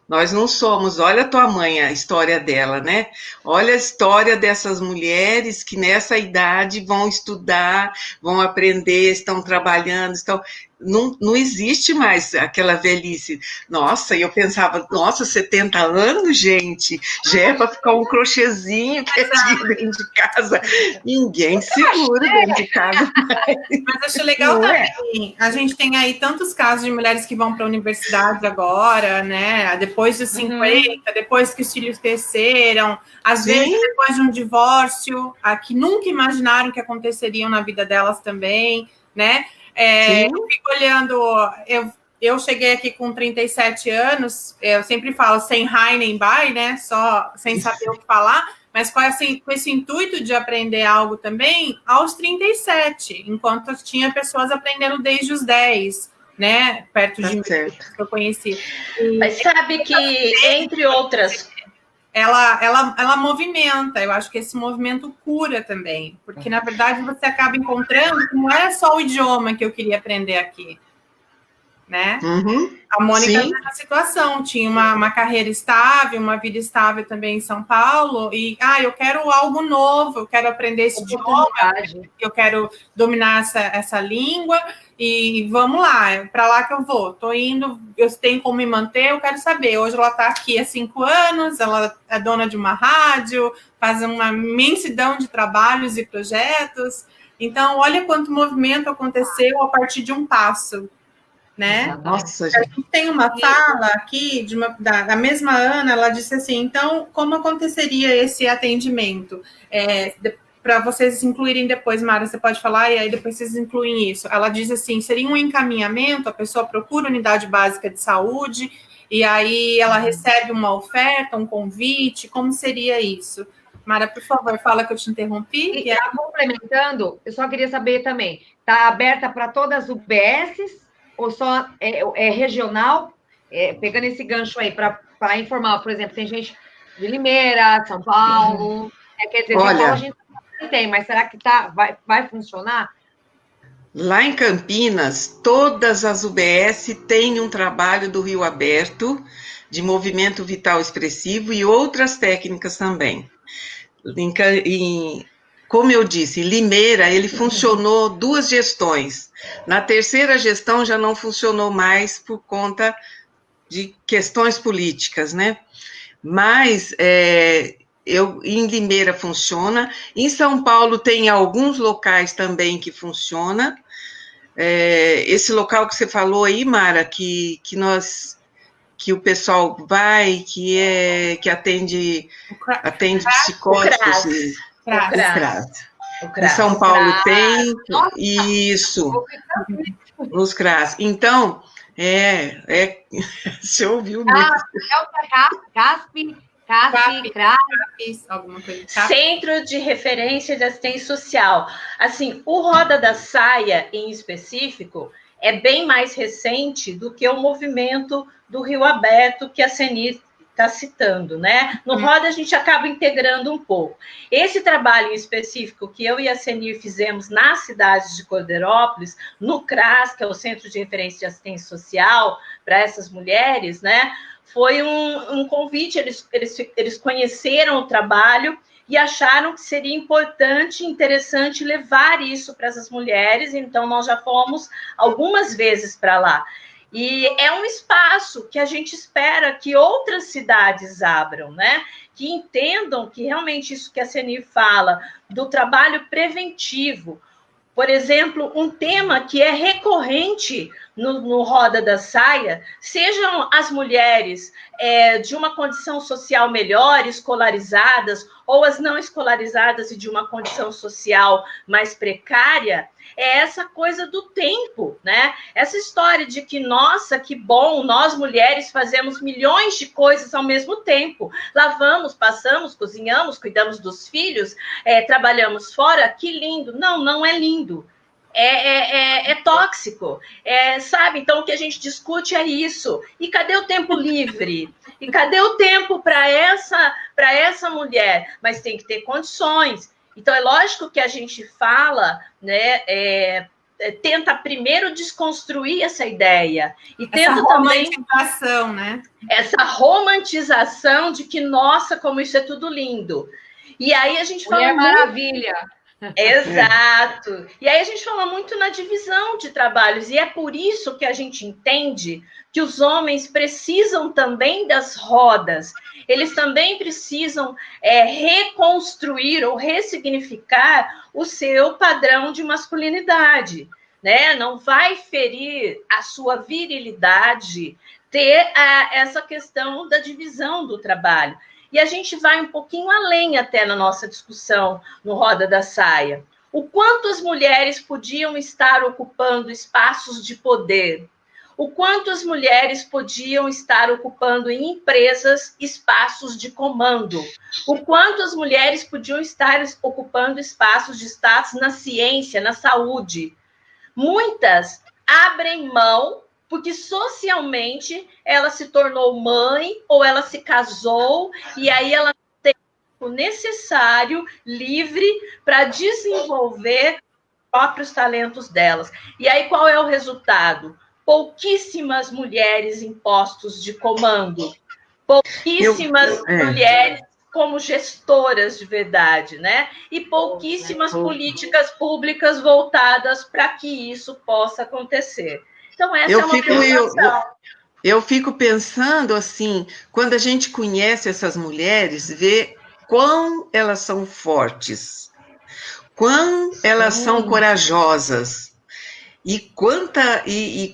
Nós não somos. Olha a tua mãe, a história dela, né? Olha a história dessas mulheres que nessa idade vão estudar, vão aprender, estão trabalhando, estão. Não existe mais aquela velhice. Nossa, e eu pensava, nossa, 70 anos, gente, já é para ficar um crochêzinho quietinho dentro de casa. Ninguém segura dentro de casa. Mas acho legal também. A gente tem aí tantos casos de mulheres que vão para a universidade agora, né? Depois dos 50, depois que os filhos cresceram, às vezes depois de um divórcio, que nunca imaginaram que aconteceriam na vida delas também, né? Eu fico olhando, eu cheguei aqui com 37 anos, eu sempre falo sem high nem bye, né? Só sem saber o que falar, mas com esse intuito de aprender algo também aos 37, enquanto tinha pessoas aprendendo desde os 10, né? Perto de mim, que eu conheci. Mas sabe que, entre outras... Ela movimenta, eu acho que esse movimento cura também, porque na verdade você acaba encontrando que não era só o idioma que eu queria aprender aqui, né? A Mônica nessa situação, tinha uma carreira estável, uma vida estável também em São Paulo, e eu quero algo novo, eu quero aprender esse idioma, eu quero dominar essa língua, e vamos lá, para lá que eu vou. Estou indo, eu tenho como me manter, eu quero saber. Hoje ela está aqui há 5 anos, ela é dona de uma rádio, faz uma imensidão de trabalhos e projetos. Então, olha quanto movimento aconteceu a partir de um passo, né? Nossa, a gente tem uma fala aqui da mesma Ana, ela disse assim, então, como aconteceria esse atendimento? Para vocês incluírem depois, Mara, você pode falar, e aí depois vocês incluem isso. Ela diz assim, seria um encaminhamento, a pessoa procura unidade básica de saúde, e aí ela recebe uma oferta, um convite, como seria isso? Mara, por favor, fala que eu te interrompi. E complementando, eu só queria saber também, está aberta para todas as UBSs, ou só é regional? Pegando esse gancho aí, para informar, por exemplo, tem gente de Limeira, São Paulo, quer dizer, São Paulo a gente não tem, mas será que vai funcionar? Lá em Campinas, todas as UBS têm um trabalho do Rio Aberto, de movimento vital expressivo e outras técnicas também. Como eu disse, em Limeira, ele funcionou 2 gestões. Na terceira gestão já não funcionou mais por conta de questões políticas, né? Mas em Limeira funciona. Em São Paulo tem alguns locais também que funciona. Esse local que você falou aí, Mara, que o pessoal vai, que atende psicóticos. O CRAS. Em São Paulo tem isso, nos CRAS. Então, você ouviu mesmo. CRAS, alguma coisa. Centro de Referência de Assistência Social. Assim, o Roda da Saia, em específico, é bem mais recente do que o movimento do Rio Aberto que a Senir está citando, né? No Roda, a gente acaba integrando um pouco. Esse trabalho em específico que eu e a Senir fizemos na cidade de Cordeirópolis, no CRAS, que é o Centro de Referência de Assistência Social, para essas mulheres, né? Foi um convite, eles conheceram o trabalho e acharam que seria importante e interessante levar isso para essas mulheres, então nós já fomos algumas vezes para lá. E é um espaço que a gente espera que outras cidades abram, né? Que entendam que realmente isso que a Senir fala, do trabalho preventivo. Por exemplo, um tema que é recorrente no Roda da Saia, sejam as mulheres de uma condição social melhor, escolarizadas, ou as não escolarizadas e de uma condição social mais precária, é essa coisa do tempo, né? Essa história de que, nossa, que bom, nós mulheres fazemos milhões de coisas ao mesmo tempo. Lavamos, passamos, cozinhamos, cuidamos dos filhos, trabalhamos fora, que lindo. Não, não é lindo. é tóxico, sabe? Então, o que a gente discute é isso. E cadê o tempo livre? E cadê o tempo para essa mulher? Mas tem que ter condições. Então, é lógico que a gente fala, né, tenta primeiro desconstruir essa ideia. E tenta essa romantização, também, né? Essa romantização de que, nossa, como isso é tudo lindo. E aí a gente fala. Mulher Maravilha. Exato. E aí a gente fala muito na divisão de trabalhos, e é por isso que a gente entende que os homens precisam também das rodas, eles também precisam reconstruir ou ressignificar o seu padrão de masculinidade, né? Não vai ferir a sua virilidade ter essa questão da divisão do trabalho. E a gente vai um pouquinho além até na nossa discussão no Roda da Saia. O quanto as mulheres podiam estar ocupando espaços de poder, o quanto as mulheres podiam estar ocupando em empresas espaços de comando, o quanto as mulheres podiam estar ocupando espaços de status na ciência, na saúde. Muitas abrem mão porque socialmente ela se tornou mãe ou ela se casou e aí ela tem o necessário, livre, para desenvolver os próprios talentos delas. E aí qual é o resultado? Pouquíssimas mulheres em postos de comando, pouquíssimas mulheres como gestoras de verdade, né? E pouquíssimas políticas públicas voltadas para que isso possa acontecer. Então, essa é uma preocupação. Eu fico pensando, assim, quando a gente conhece essas mulheres, vê quão elas são fortes, quão elas são corajosas, e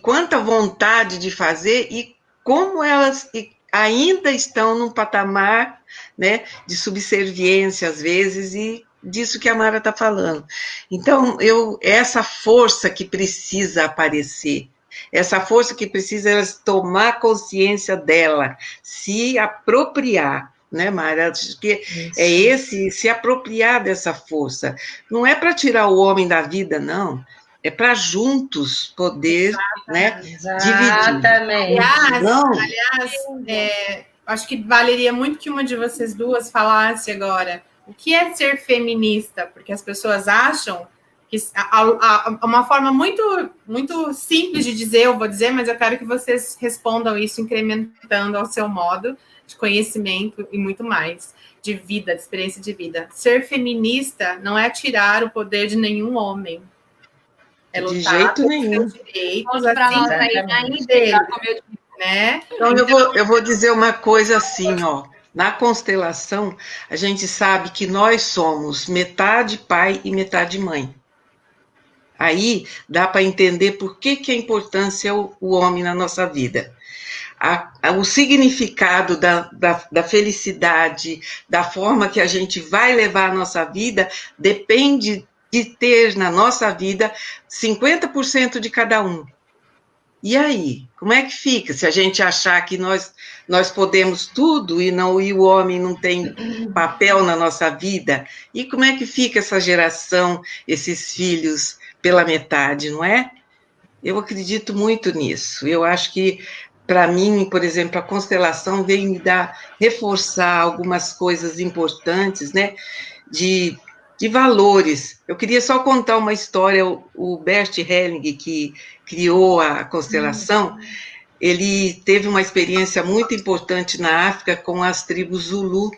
quanta vontade de fazer, e como elas ainda estão num patamar, né, de subserviência, às vezes, e disso que a Mara está falando. Então, essa força que precisa aparecer, essa força que precisa elas tomar consciência dela, se apropriar, né, Mara? Acho que se apropriar dessa força. Não é para tirar o homem da vida, não. É para juntos poder, né, dividir. Aliás, acho que valeria muito que uma de vocês duas falasse agora o que é ser feminista, porque as pessoas acham que uma forma muito, muito simples de dizer, eu vou dizer, mas eu quero que vocês respondam isso incrementando ao seu modo de conhecimento e muito mais, de vida, de experiência de vida. Ser feminista não é tirar o poder de nenhum homem. É lutar de jeito nenhum. Direitos, assim, né? Então, eu vou dizer uma coisa assim, ó. Na constelação, a gente sabe que nós somos metade pai e metade mãe. Aí dá para entender por que a importância o homem na nossa vida. O significado da felicidade, da forma que a gente vai levar a nossa vida, depende de ter na nossa vida 50% de cada um. E aí, como é que fica se a gente achar que nós podemos tudo e o homem não tem papel na nossa vida? E como é que fica essa geração, esses filhos pela metade, não é? Eu acredito muito nisso. Eu acho que, para mim, por exemplo, a constelação veio me reforçar algumas coisas importantes, né? De valores. Eu queria só contar uma história. O Bert Helling, que criou a constelação, ele teve uma experiência muito importante na África com as tribos Zulu,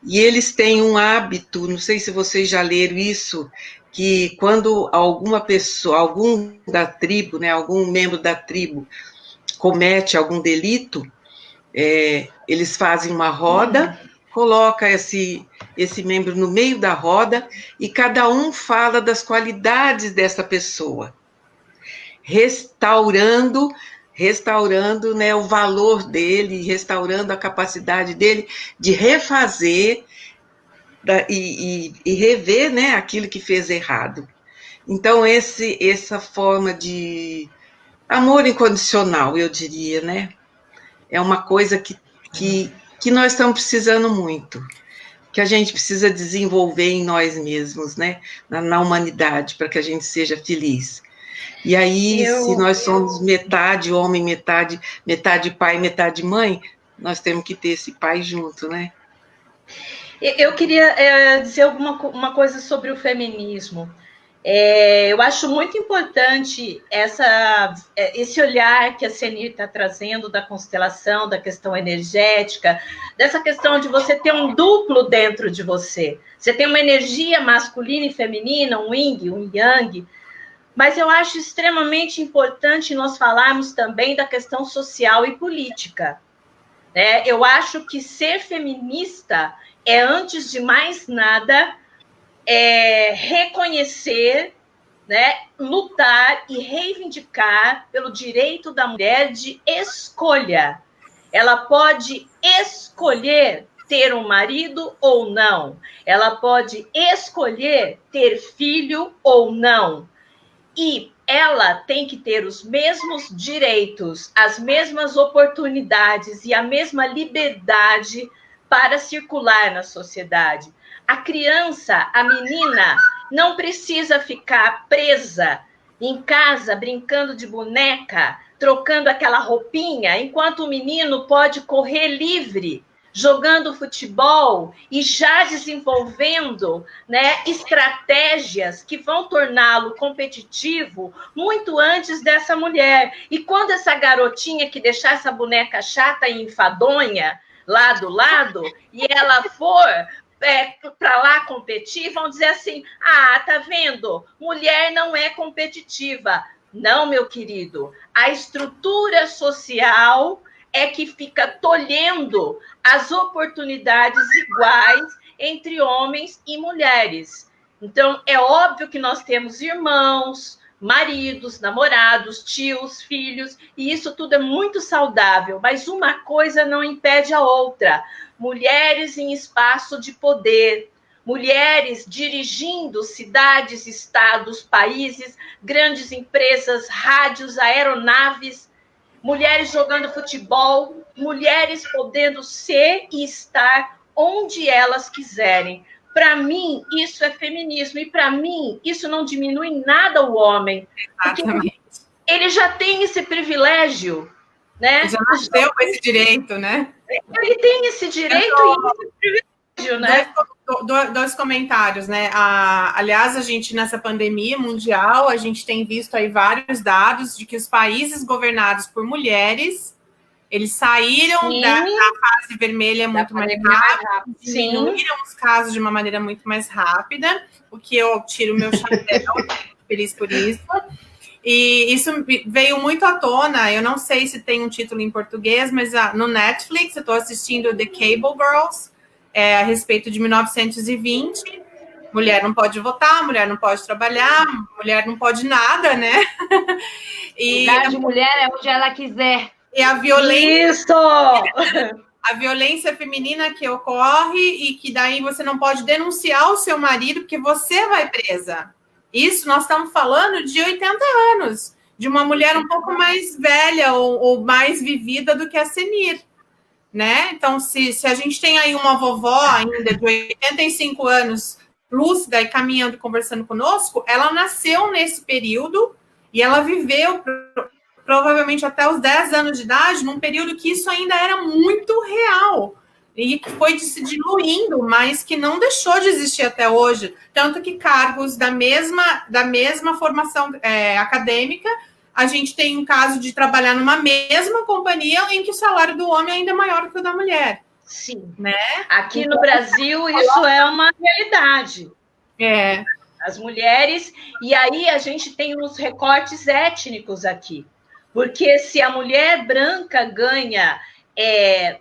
e eles têm um hábito, não sei se vocês já leram isso, que quando alguma pessoa, algum da tribo, né, algum membro da tribo comete algum delito, eles fazem uma roda, coloca esse membro no meio da roda e cada um fala das qualidades dessa pessoa, restaurando, né, o valor dele, restaurando a capacidade dele de refazer e rever, né, aquilo que fez errado. Então, essa forma de amor incondicional, eu diria, né, é uma coisa que nós estamos precisando muito. que a gente precisa desenvolver em nós mesmos, né? Na humanidade, para que a gente seja feliz. E aí, se nós somos metade homem, metade pai, metade mãe, nós temos que ter esse pai junto, né? Eu queria dizer uma coisa sobre o feminismo. Eu acho muito importante esse olhar que a Senir está trazendo da constelação, da questão energética, dessa questão de você ter um duplo dentro de você. Você tem uma energia masculina e feminina, um yin, um yang, mas eu acho extremamente importante nós falarmos também da questão social e política. Né? Eu acho que ser feminista é, antes de mais nada, reconhecer, né, lutar e reivindicar pelo direito da mulher de escolha. Ela pode escolher ter um marido ou não. Ela pode escolher ter filho ou não. E ela tem que ter os mesmos direitos, as mesmas oportunidades e a mesma liberdade para circular na sociedade. A criança, a menina, não precisa ficar presa em casa, brincando de boneca, trocando aquela roupinha, enquanto o menino pode correr livre, jogando futebol e já desenvolvendo, né, estratégias que vão torná-lo competitivo muito antes dessa mulher. E quando essa garotinha que deixar essa boneca chata e enfadonha lá do lado, e ela for para lá competir, vão dizer assim, tá vendo? Mulher não é competitiva. Não, meu querido, a estrutura social é que fica tolhendo as oportunidades iguais entre homens e mulheres. Então, é óbvio que nós temos irmãos, maridos, namorados, tios, filhos, e isso tudo é muito saudável, mas uma coisa não impede a outra. Mulheres em espaço de poder, mulheres dirigindo cidades, estados, países, grandes empresas, rádios, aeronaves, mulheres jogando futebol, mulheres podendo ser e estar onde elas quiserem. Para mim, isso é feminismo. E para mim, isso não diminui em nada o homem. Exatamente. Ele já tem esse privilégio, né? Ele já nasceu com esse direito, né? Ele tem esse direito e esse privilégio, né? Dois comentários, né? Aliás, a gente, nessa pandemia mundial, a gente tem visto aí vários dados de que os países governados por mulheres, eles saíram da fase vermelha muito mais rápido, diminuíram os casos de uma maneira muito mais rápida, o que eu tiro o meu chapéu, feliz por isso. E isso veio muito à tona, eu não sei se tem um título em português, mas no Netflix eu estou assistindo The Cable Girls, a respeito de 1920, mulher não pode votar, mulher não pode trabalhar, mulher não pode nada, né? E lugar de mulher é onde ela quiser. E a violência... Isso! A violência feminina que ocorre e que daí você não pode denunciar o seu marido porque você vai presa. Isso nós estamos falando de 80 anos, de uma mulher um pouco mais velha ou mais vivida do que a Senir. Né? Então, se a gente tem aí uma vovó ainda de 85 anos, lúcida e caminhando, conversando conosco, ela nasceu nesse período e ela viveu provavelmente até os 10 anos de idade, num período que isso ainda era muito real e que foi se diluindo, mas que não deixou de existir até hoje. Tanto que cargos da mesma formação acadêmica, a gente tem um caso de trabalhar numa mesma companhia em que o salário do homem ainda é maior que o da mulher. Sim. Né? Aqui no Brasil, isso é uma realidade. As mulheres... E aí a gente tem uns recortes étnicos aqui. Porque se a mulher branca ganha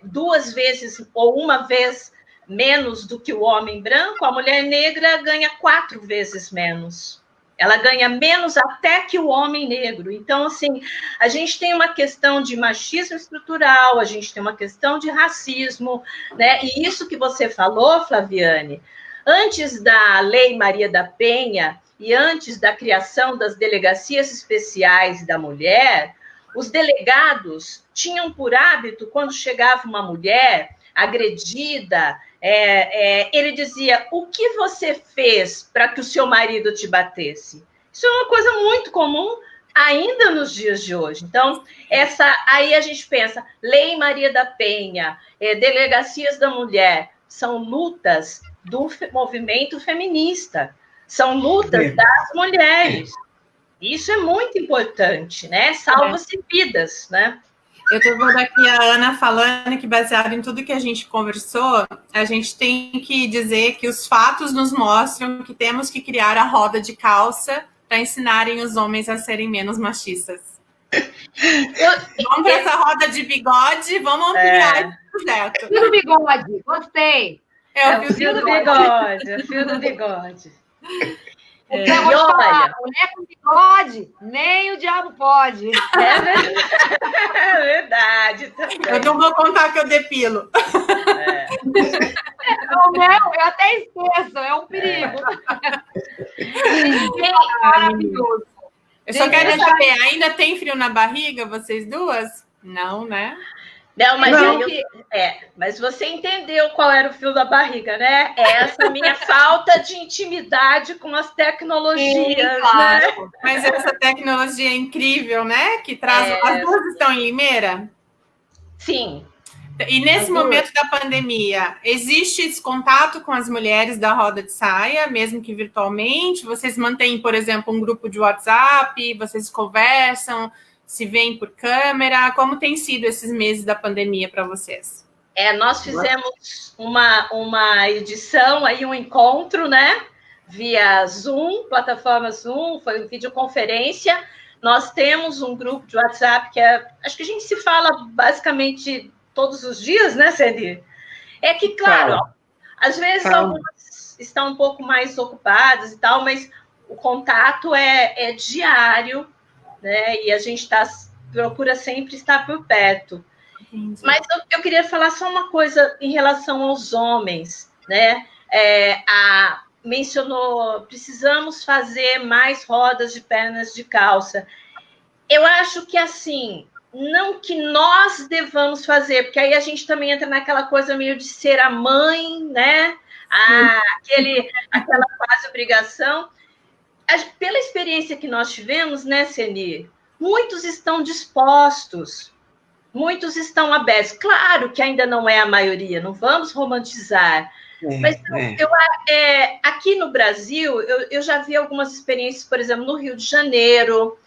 2 vezes ou 1 vez menos do que o homem branco, a mulher negra ganha 4 vezes menos. Ela ganha menos até que o homem negro. Então, assim, a gente tem uma questão de machismo estrutural, a gente tem uma questão de racismo, né? E isso que você falou, Flaviane, antes da Lei Maria da Penha e antes da criação das delegacias especiais da mulher, os delegados tinham por hábito, quando chegava uma mulher agredida, ele dizia: o que você fez para que o seu marido te batesse? Isso é uma coisa muito comum ainda nos dias de hoje. Então, aí a gente pensa, Lei Maria da Penha, delegacias da mulher, são lutas do movimento feminista, são lutas das mulheres. Isso é muito importante, né? Salva-se vidas, né? Eu estou vendo aqui a Ana falando que, baseado em tudo que a gente conversou, a gente tem que dizer que os fatos nos mostram que temos que criar a roda de calça para ensinarem os homens a serem menos machistas. Vamos para essa roda de bigode, vamos ampliar esse projeto. Fio do bigode, gostei. O fio do bigode, o fio do bigode. Então, vou te falar, mulher com bigode, nem o diabo pode. É verdade. Também. Eu não vou contar que eu depilo. Não, eu até esqueço, é um perigo. Maravilhoso. Eu só quero saber, ainda tem frio na barriga, vocês duas? Não, né? Não, mas você entendeu qual era o fio da barriga, né? Essa minha falta de intimidade com as tecnologias, claro. Né? Mas essa tecnologia é incrível, né? Que traz... As duas estão em Limeira? Sim. E nesse momento da pandemia, existe esse contato com as mulheres da roda de saia, mesmo que virtualmente? Vocês mantêm, por exemplo, um grupo de WhatsApp? Vocês conversam? Se veem por câmera? Como tem sido esses meses da pandemia para vocês? Nós fizemos uma edição, aí um encontro, né? Via Zoom, plataforma Zoom, foi uma videoconferência. Nós temos um grupo de WhatsApp que acho que a gente se fala basicamente todos os dias, né, Sandy? É que, claro, às vezes algumas estão um pouco mais ocupadas e tal, mas o contato é diário, né? E a gente procura sempre estar por perto. Entendi. Mas eu queria falar só uma coisa em relação aos homens, né? Mencionou, precisamos fazer mais rodas de pernas de calça. Eu acho que, assim, não que nós devamos fazer, porque aí a gente também entra naquela coisa meio de ser a mãe, né? Aquela quase obrigação. Pela experiência que nós tivemos, né, Seni? Muitos estão dispostos, muitos estão abertos. Claro que ainda não é a maioria, não vamos romantizar. Mas aqui no Brasil, eu já vi algumas experiências, por exemplo, no Rio de Janeiro,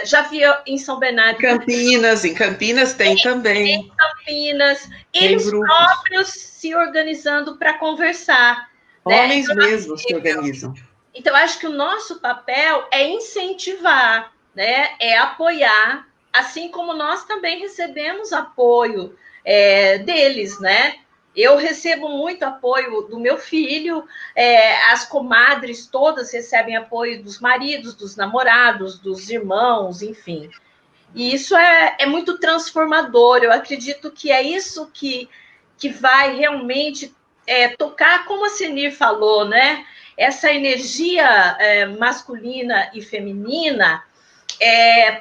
já vi em São Bernardo. Em Campinas tem também. Em Campinas, eles próprios se organizando para conversar. Homens mesmos se organizam. Então, acho que o nosso papel é incentivar, né? É apoiar, assim como nós também recebemos apoio deles, né? Eu recebo muito apoio do meu filho, as comadres todas recebem apoio dos maridos, dos namorados, dos irmãos, enfim. E isso é muito transformador. Eu acredito que é isso que vai realmente tocar, como a Senir falou, né? Essa energia masculina e feminina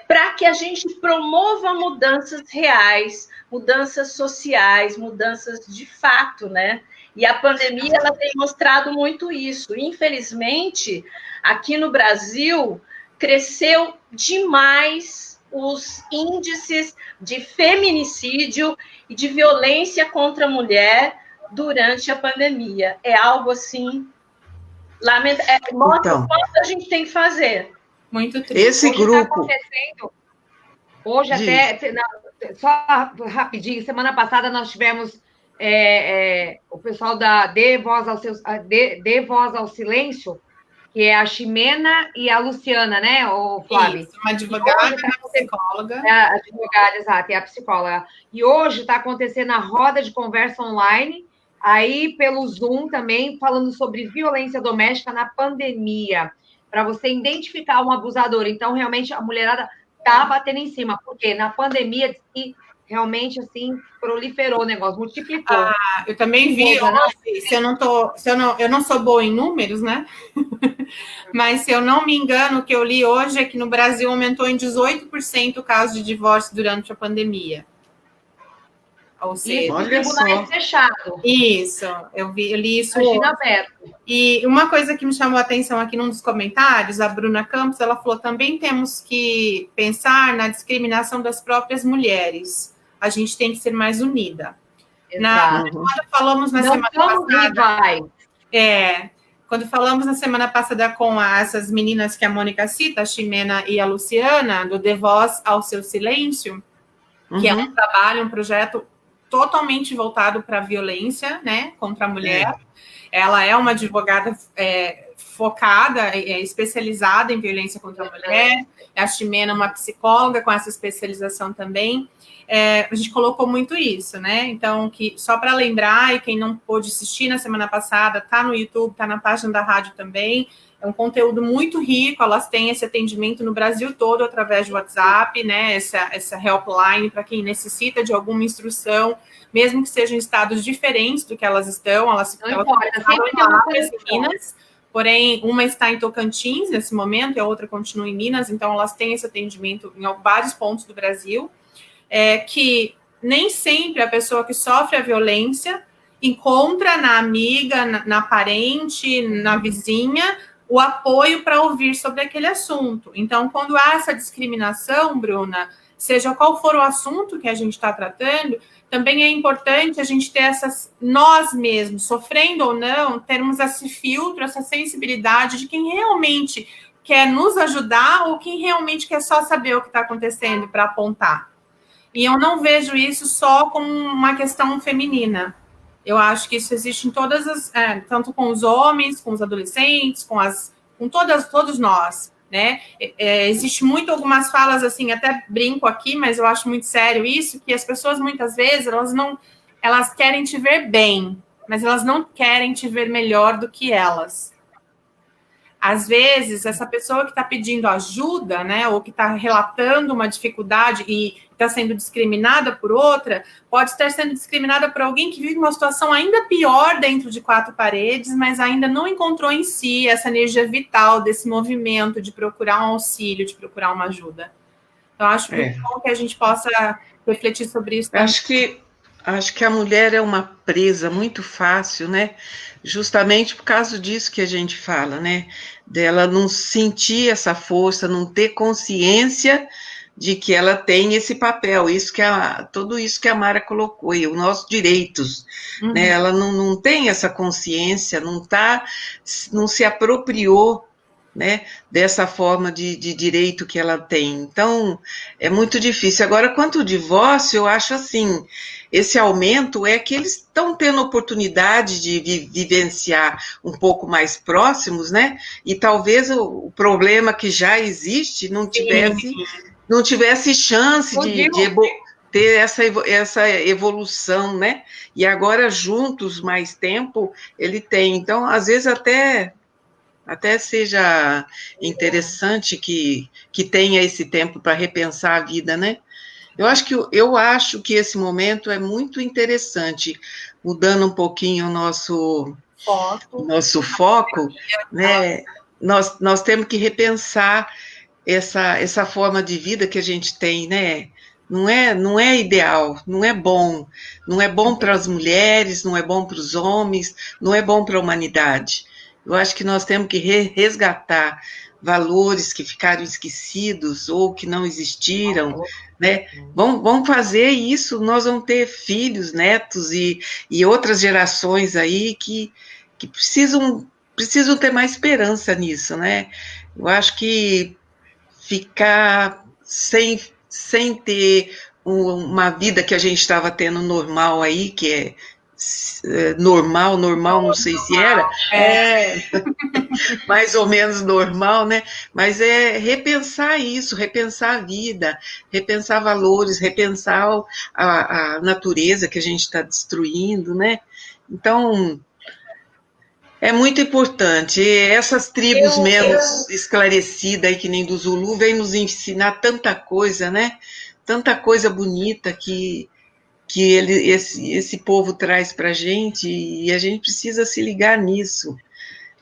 para que a gente promova mudanças reais, mudanças sociais, mudanças de fato, né? E a pandemia ela tem mostrado muito isso. Infelizmente, aqui no Brasil, cresceu demais os índices de feminicídio e de violência contra a mulher durante a pandemia. É algo assim... Mostra o quanto a gente tem que fazer. Muito triste. Esse hoje grupo... Tá acontecendo, hoje até... Só rapidinho, semana passada nós tivemos o pessoal da Dê Voz ao Silêncio, que é a Ximena e a Luciana, né, o Flávio? Isso, uma advogada e uma psicóloga. A advogada, exato, e a psicóloga. E hoje está acontecendo a roda de conversa online, aí pelo Zoom também, falando sobre violência doméstica na pandemia, para você identificar um abusador. Então, realmente, a mulherada está batendo em cima, porque na pandemia realmente, assim, proliferou o negócio, multiplicou. Eu também vi, eu não sou boa em números, né? Mas se eu não me engano, o que eu li hoje é que no Brasil aumentou em 18% o caso de divórcio durante a pandemia. Ou seja, isso em tribunais fechados. Isso, eu li isso. Imagina aberto. E uma coisa que me chamou a atenção aqui num dos comentários, a Bruna Campos, ela falou, também temos que pensar na discriminação das próprias mulheres. A gente tem que ser mais unida. Quando falamos na semana passada... Quando falamos na semana passada com essas meninas que a Mônica cita, a Ximena e a Luciana, do De Voz ao Seu Silêncio, que é um trabalho, um projeto totalmente voltado para a violência, né, contra a mulher. Ela é uma advogada focada, especializada em violência contra a mulher. A Ximena é uma psicóloga com essa especialização também. A gente colocou muito isso, né? Então, só para lembrar, e quem não pôde assistir na semana passada, tá no YouTube, tá na página da rádio também. É um conteúdo muito rico, elas têm esse atendimento no Brasil todo através do WhatsApp, né? Essa helpline para quem necessita de alguma instrução, mesmo que sejam em estados diferentes do que elas estão, elas Minas, porém, uma está em Tocantins nesse momento e a outra continua em Minas, então elas têm esse atendimento em vários pontos do Brasil, que nem sempre a pessoa que sofre a violência encontra na amiga, na parente, na vizinha, o apoio para ouvir sobre aquele assunto. Então, quando há essa discriminação, Bruna, seja qual for o assunto que a gente está tratando, também é importante a gente ter nós mesmos, sofrendo ou não, termos esse filtro, essa sensibilidade de quem realmente quer nos ajudar ou quem realmente quer só saber o que está acontecendo para apontar. E eu não vejo isso só como uma questão feminina. Eu acho que isso existe em todas as... tanto com os homens, com os adolescentes, com todos nós, né? Existe muito algumas falas, assim, até brinco aqui, mas eu acho muito sério isso, que as pessoas, muitas vezes, elas querem te ver bem, mas elas não querem te ver melhor do que elas. Às vezes, essa pessoa que está pedindo ajuda, né, ou que está relatando uma dificuldade e está sendo discriminada por outra, pode estar sendo discriminada por alguém que vive uma situação ainda pior dentro de quatro paredes, mas ainda não encontrou em si essa energia vital desse movimento de procurar um auxílio, de procurar uma ajuda. Então, acho muito bom que a gente possa refletir sobre isso. Acho que a mulher é uma presa muito fácil, né? Justamente por causa disso que a gente fala, né? Dela não sentir essa força, não ter consciência de que ela tem esse papel, tudo isso que a Mara colocou, e os nossos direitos, né? Ela não tem essa consciência, não se apropriou, né, dessa forma de direito que ela tem. Então, é muito difícil. Agora, quanto ao divórcio, eu acho assim, esse aumento é que eles estão tendo oportunidade de vivenciar um pouco mais próximos, né, e talvez o problema que já existe não tivesse chance de ter essa evolução, né, e agora juntos mais tempo ele tem. Então, às vezes até seja interessante que tenha esse tempo para repensar a vida, né? Eu acho que esse momento é muito interessante, mudando um pouquinho o nosso foco, né? Nós temos que repensar essa forma de vida que a gente tem, né? Não é ideal, não é bom para as mulheres, não é bom para os homens, não é bom para a humanidade. Eu acho que nós temos que resgatar valores que ficaram esquecidos ou que não existiram, né? Vamos fazer isso, nós vamos ter filhos, netos e outras gerações aí que precisam ter mais esperança nisso, né? Eu acho que ficar sem ter uma vida que a gente estava tendo normal aí, que é normal, não sei se era, mais ou menos normal, né? Mas é repensar isso, repensar a vida, repensar valores, repensar a natureza que a gente está destruindo, né? Então, é muito importante. Essas tribos menos esclarecidas, aí, que nem do Zulu, vêm nos ensinar tanta coisa, né? Tanta coisa bonita que esse povo traz para a gente, e a gente precisa se ligar nisso.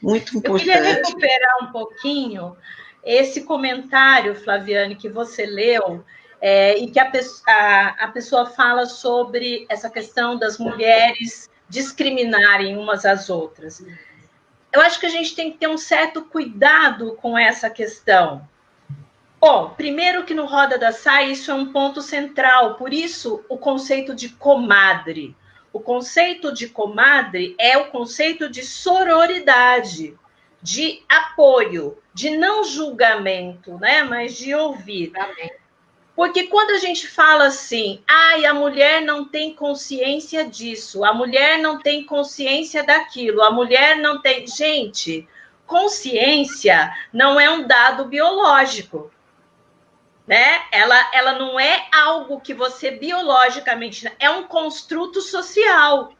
Muito importante. Eu queria recuperar um pouquinho esse comentário, Flaviane, que você leu, e que a pessoa fala sobre essa questão das mulheres discriminarem umas às outras. Eu acho que a gente tem que ter um certo cuidado com essa questão. Bom, primeiro que no Roda da Saia isso é um ponto central, por isso o conceito de comadre. O conceito de comadre é o conceito de sororidade, de apoio, de não julgamento, né, mas de ouvir. Porque quando a gente fala assim, a mulher não tem consciência disso, a mulher não tem consciência daquilo, a mulher não tem... Gente, consciência não é um dado biológico, né? Ela não é algo que você biologicamente... É um construto social.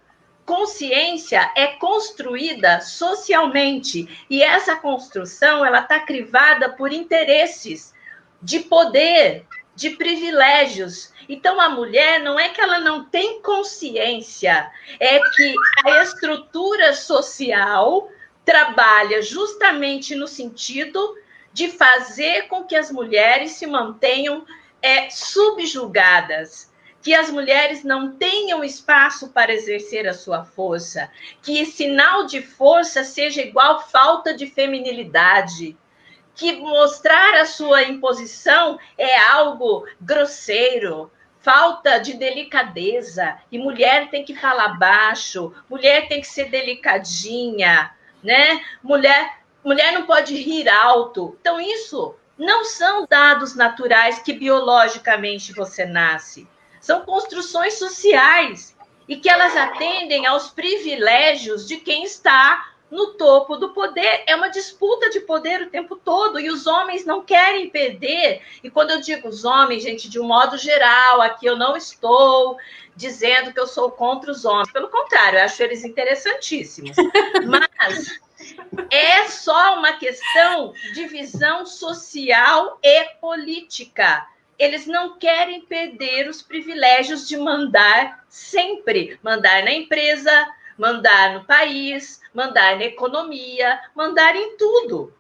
Consciência é construída socialmente, e essa construção ela está crivada por interesses de poder, de privilégios. Então, a mulher não é que ela não tem consciência, é que a estrutura social trabalha justamente no sentido de fazer com que as mulheres se mantenham subjugadas, que as mulheres não tenham espaço para exercer a sua força, que sinal de força seja igual falta de feminilidade, que mostrar a sua imposição é algo grosseiro, falta de delicadeza, e mulher tem que falar baixo, mulher tem que ser delicadinha, né? Mulher não pode rir alto. Então, isso não são dados naturais que biologicamente você nasce. São construções sociais e que elas atendem aos privilégios de quem está no topo do poder. É uma disputa de poder o tempo todo, e os homens não querem perder. E quando eu digo os homens, gente, de um modo geral, aqui eu não estou dizendo que eu sou contra os homens. Pelo contrário, eu acho eles interessantíssimos. Mas é só uma questão de visão social e política. Eles não querem perder os privilégios de mandar sempre. Mandar na empresa, mandar no país, mandar na economia, mandar em tudo.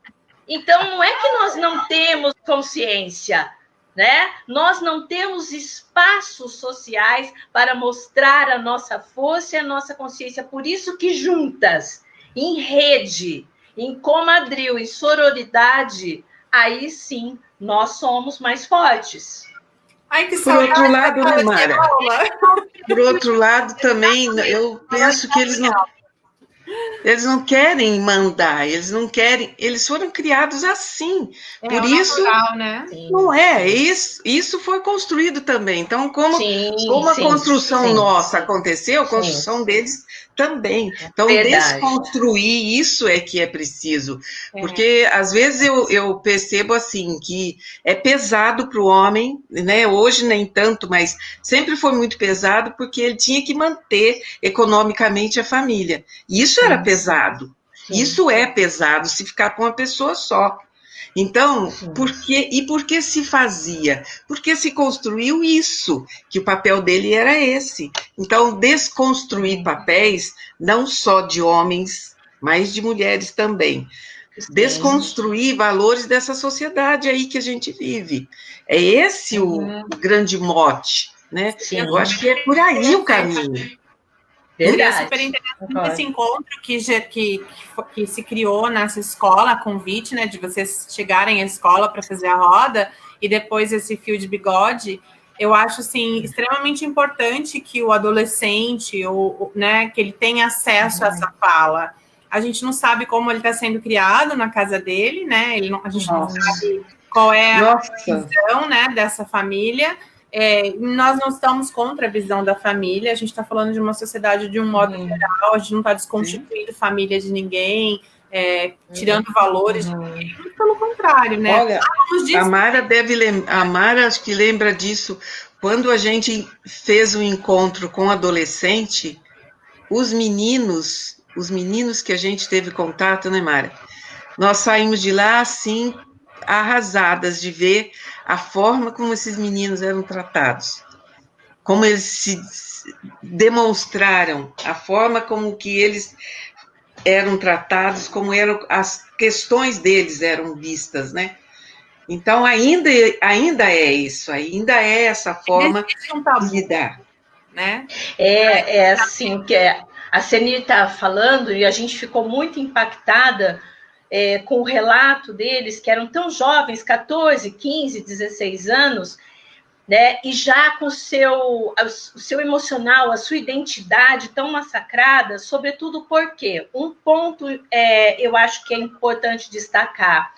Então, não é que nós não temos consciência, né? Nós não temos espaços sociais para mostrar a nossa força e a nossa consciência. Por isso que juntas, em rede, em comadril, em sororidade, aí sim nós somos mais fortes. Ai, que Por outro lado, né, Mara? Por outro lado, também, eu penso que eles não querem mandar, eles não querem, eles foram criados assim. Por isso, natural, né? não é, isso foi construído também. Então, como a construção nossa aconteceu, a construção deles também. Então, desconstruir isso é que é preciso. Porque, às vezes, eu percebo, assim, que é pesado para o homem, né? Hoje nem tanto, mas sempre foi muito pesado, porque ele tinha que manter economicamente a família. Isso era pesado. Isso é pesado, se ficar com uma pessoa só. Então, por que se fazia? Porque se construiu isso, que o papel dele era esse. Então, desconstruir papéis, não só de homens, mas de mulheres também. Desconstruir valores dessa sociedade aí que a gente vive. É esse o grande mote, né? Eu acho que é por aí o caminho. É super interessante esse encontro que se criou nessa escola, a convite, né, de vocês chegarem à escola para fazer a roda, e depois esse fio de bigode. Eu acho, assim, extremamente importante que o adolescente, né, que ele tenha acesso a essa fala. A gente não sabe como ele está sendo criado na casa dele, né, a gente não sabe qual é a visão, né, dessa família. Nós não estamos contra a visão da família, a gente está falando de uma sociedade de um modo geral, a gente não está desconstituindo família de ninguém, tirando valores de ninguém, pelo contrário, né? Olha, a Mara acho que lembra disso, quando a gente fez um encontro com adolescente, os meninos que a gente teve contato, né, Mara? Nós saímos de lá, assim, arrasadas de ver a forma como esses meninos eram tratados, como eles se demonstraram, a forma como que eles eram tratados, como eram as questões deles eram vistas, né? Então, ainda é isso, ainda é essa forma de lidar. Né? É assim, que a Ceni está falando, e a gente ficou muito impactada com o relato deles, que eram tão jovens, 14, 15, 16 anos, né? E já com o seu emocional, a sua identidade tão massacrada, sobretudo porque um ponto eu acho que é importante destacar: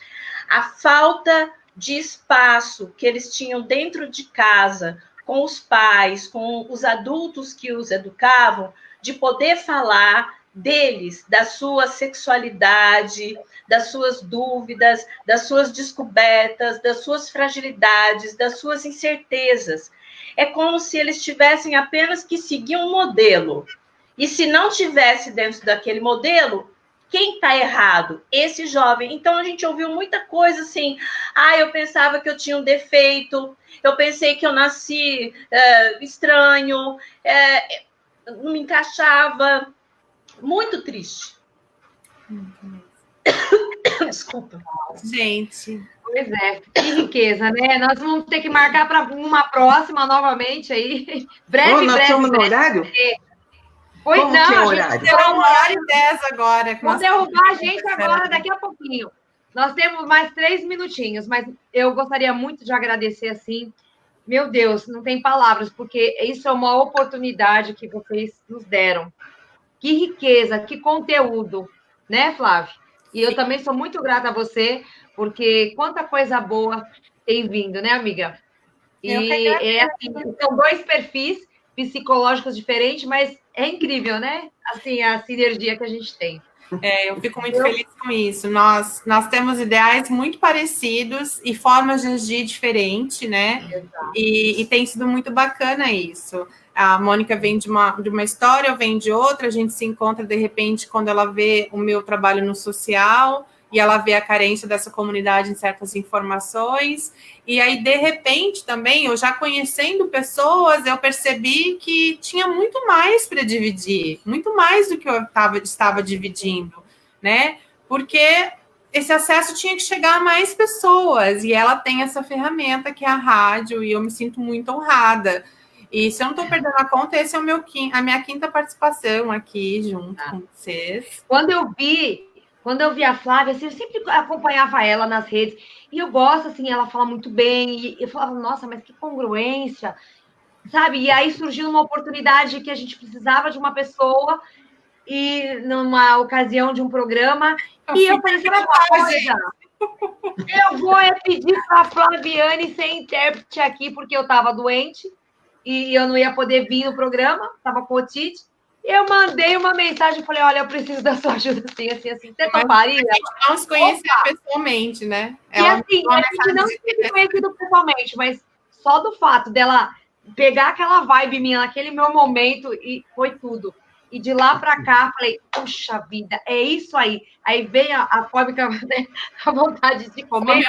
a falta de espaço que eles tinham dentro de casa, com os pais, com os adultos que os educavam, de poder falar deles, da sua sexualidade, das suas dúvidas, das suas descobertas, das suas fragilidades, das suas incertezas. É como se eles tivessem apenas que seguir um modelo. E se não tivesse dentro daquele modelo, quem está errado? Esse jovem. Então, a gente ouviu muita coisa assim. Eu pensava que eu tinha um defeito, eu pensei que eu nasci estranho, não me encaixava. Muito triste. Desculpa. Gente. Pois é, que riqueza, né? Nós vamos ter que marcar para uma próxima novamente aí. Breve. Nós estamos no horário? Pois Como não, que é o a horário? gente deu 1h10 agora. Vão derrubar a gente agora, daqui a pouquinho. Nós temos mais 3 minutinhos, mas eu gostaria muito de agradecer, assim, meu Deus, não tem palavras, porque isso é uma oportunidade que vocês nos deram. Que riqueza, que conteúdo, né, Flávio? E eu também sou muito grata a você, porque quanta coisa boa tem vindo, né, amiga? E assim, são 2 perfis psicológicos diferentes, mas é incrível, né? Assim, a sinergia que a gente tem. Eu fico muito feliz com isso. Nós temos ideais muito parecidos e formas de agir diferentes, né? E tem sido muito bacana isso. A Mônica vem de uma história, eu venho de outra, a gente se encontra, de repente, quando ela vê o meu trabalho no social e ela vê a carência dessa comunidade em certas informações. E aí, de repente, também, eu já conhecendo pessoas, eu percebi que tinha muito mais para dividir, muito mais do que eu estava dividindo, né? Porque esse acesso tinha que chegar a mais pessoas, e ela tem essa ferramenta que é a rádio, e eu me sinto muito honrada. E se eu não estou perdendo a conta, esse é a minha quinta participação aqui, junto com vocês. Quando eu vi a Flávia, assim, eu sempre acompanhava ela nas redes, e eu gosto, assim, ela fala muito bem, e eu falava, nossa, mas que congruência, sabe? E aí surgiu uma oportunidade que a gente precisava de uma pessoa, e numa ocasião de um programa, e eu falei, sabe uma coisa? Eu vou pedir para a Flaviane ser intérprete aqui, porque eu estava doente, e eu não ia poder vir no programa, estava com otite. Eu mandei uma mensagem, falei, olha, eu preciso da sua ajuda, assim. Você toparia? A gente não se conhecia pessoalmente, né? E assim, a gente não se conhecido pessoalmente, mas só do fato dela pegar aquela vibe minha naquele meu momento, e foi tudo. E de lá para cá, falei, puxa vida, é isso aí. Aí vem a fóbica, né? A vontade de comer.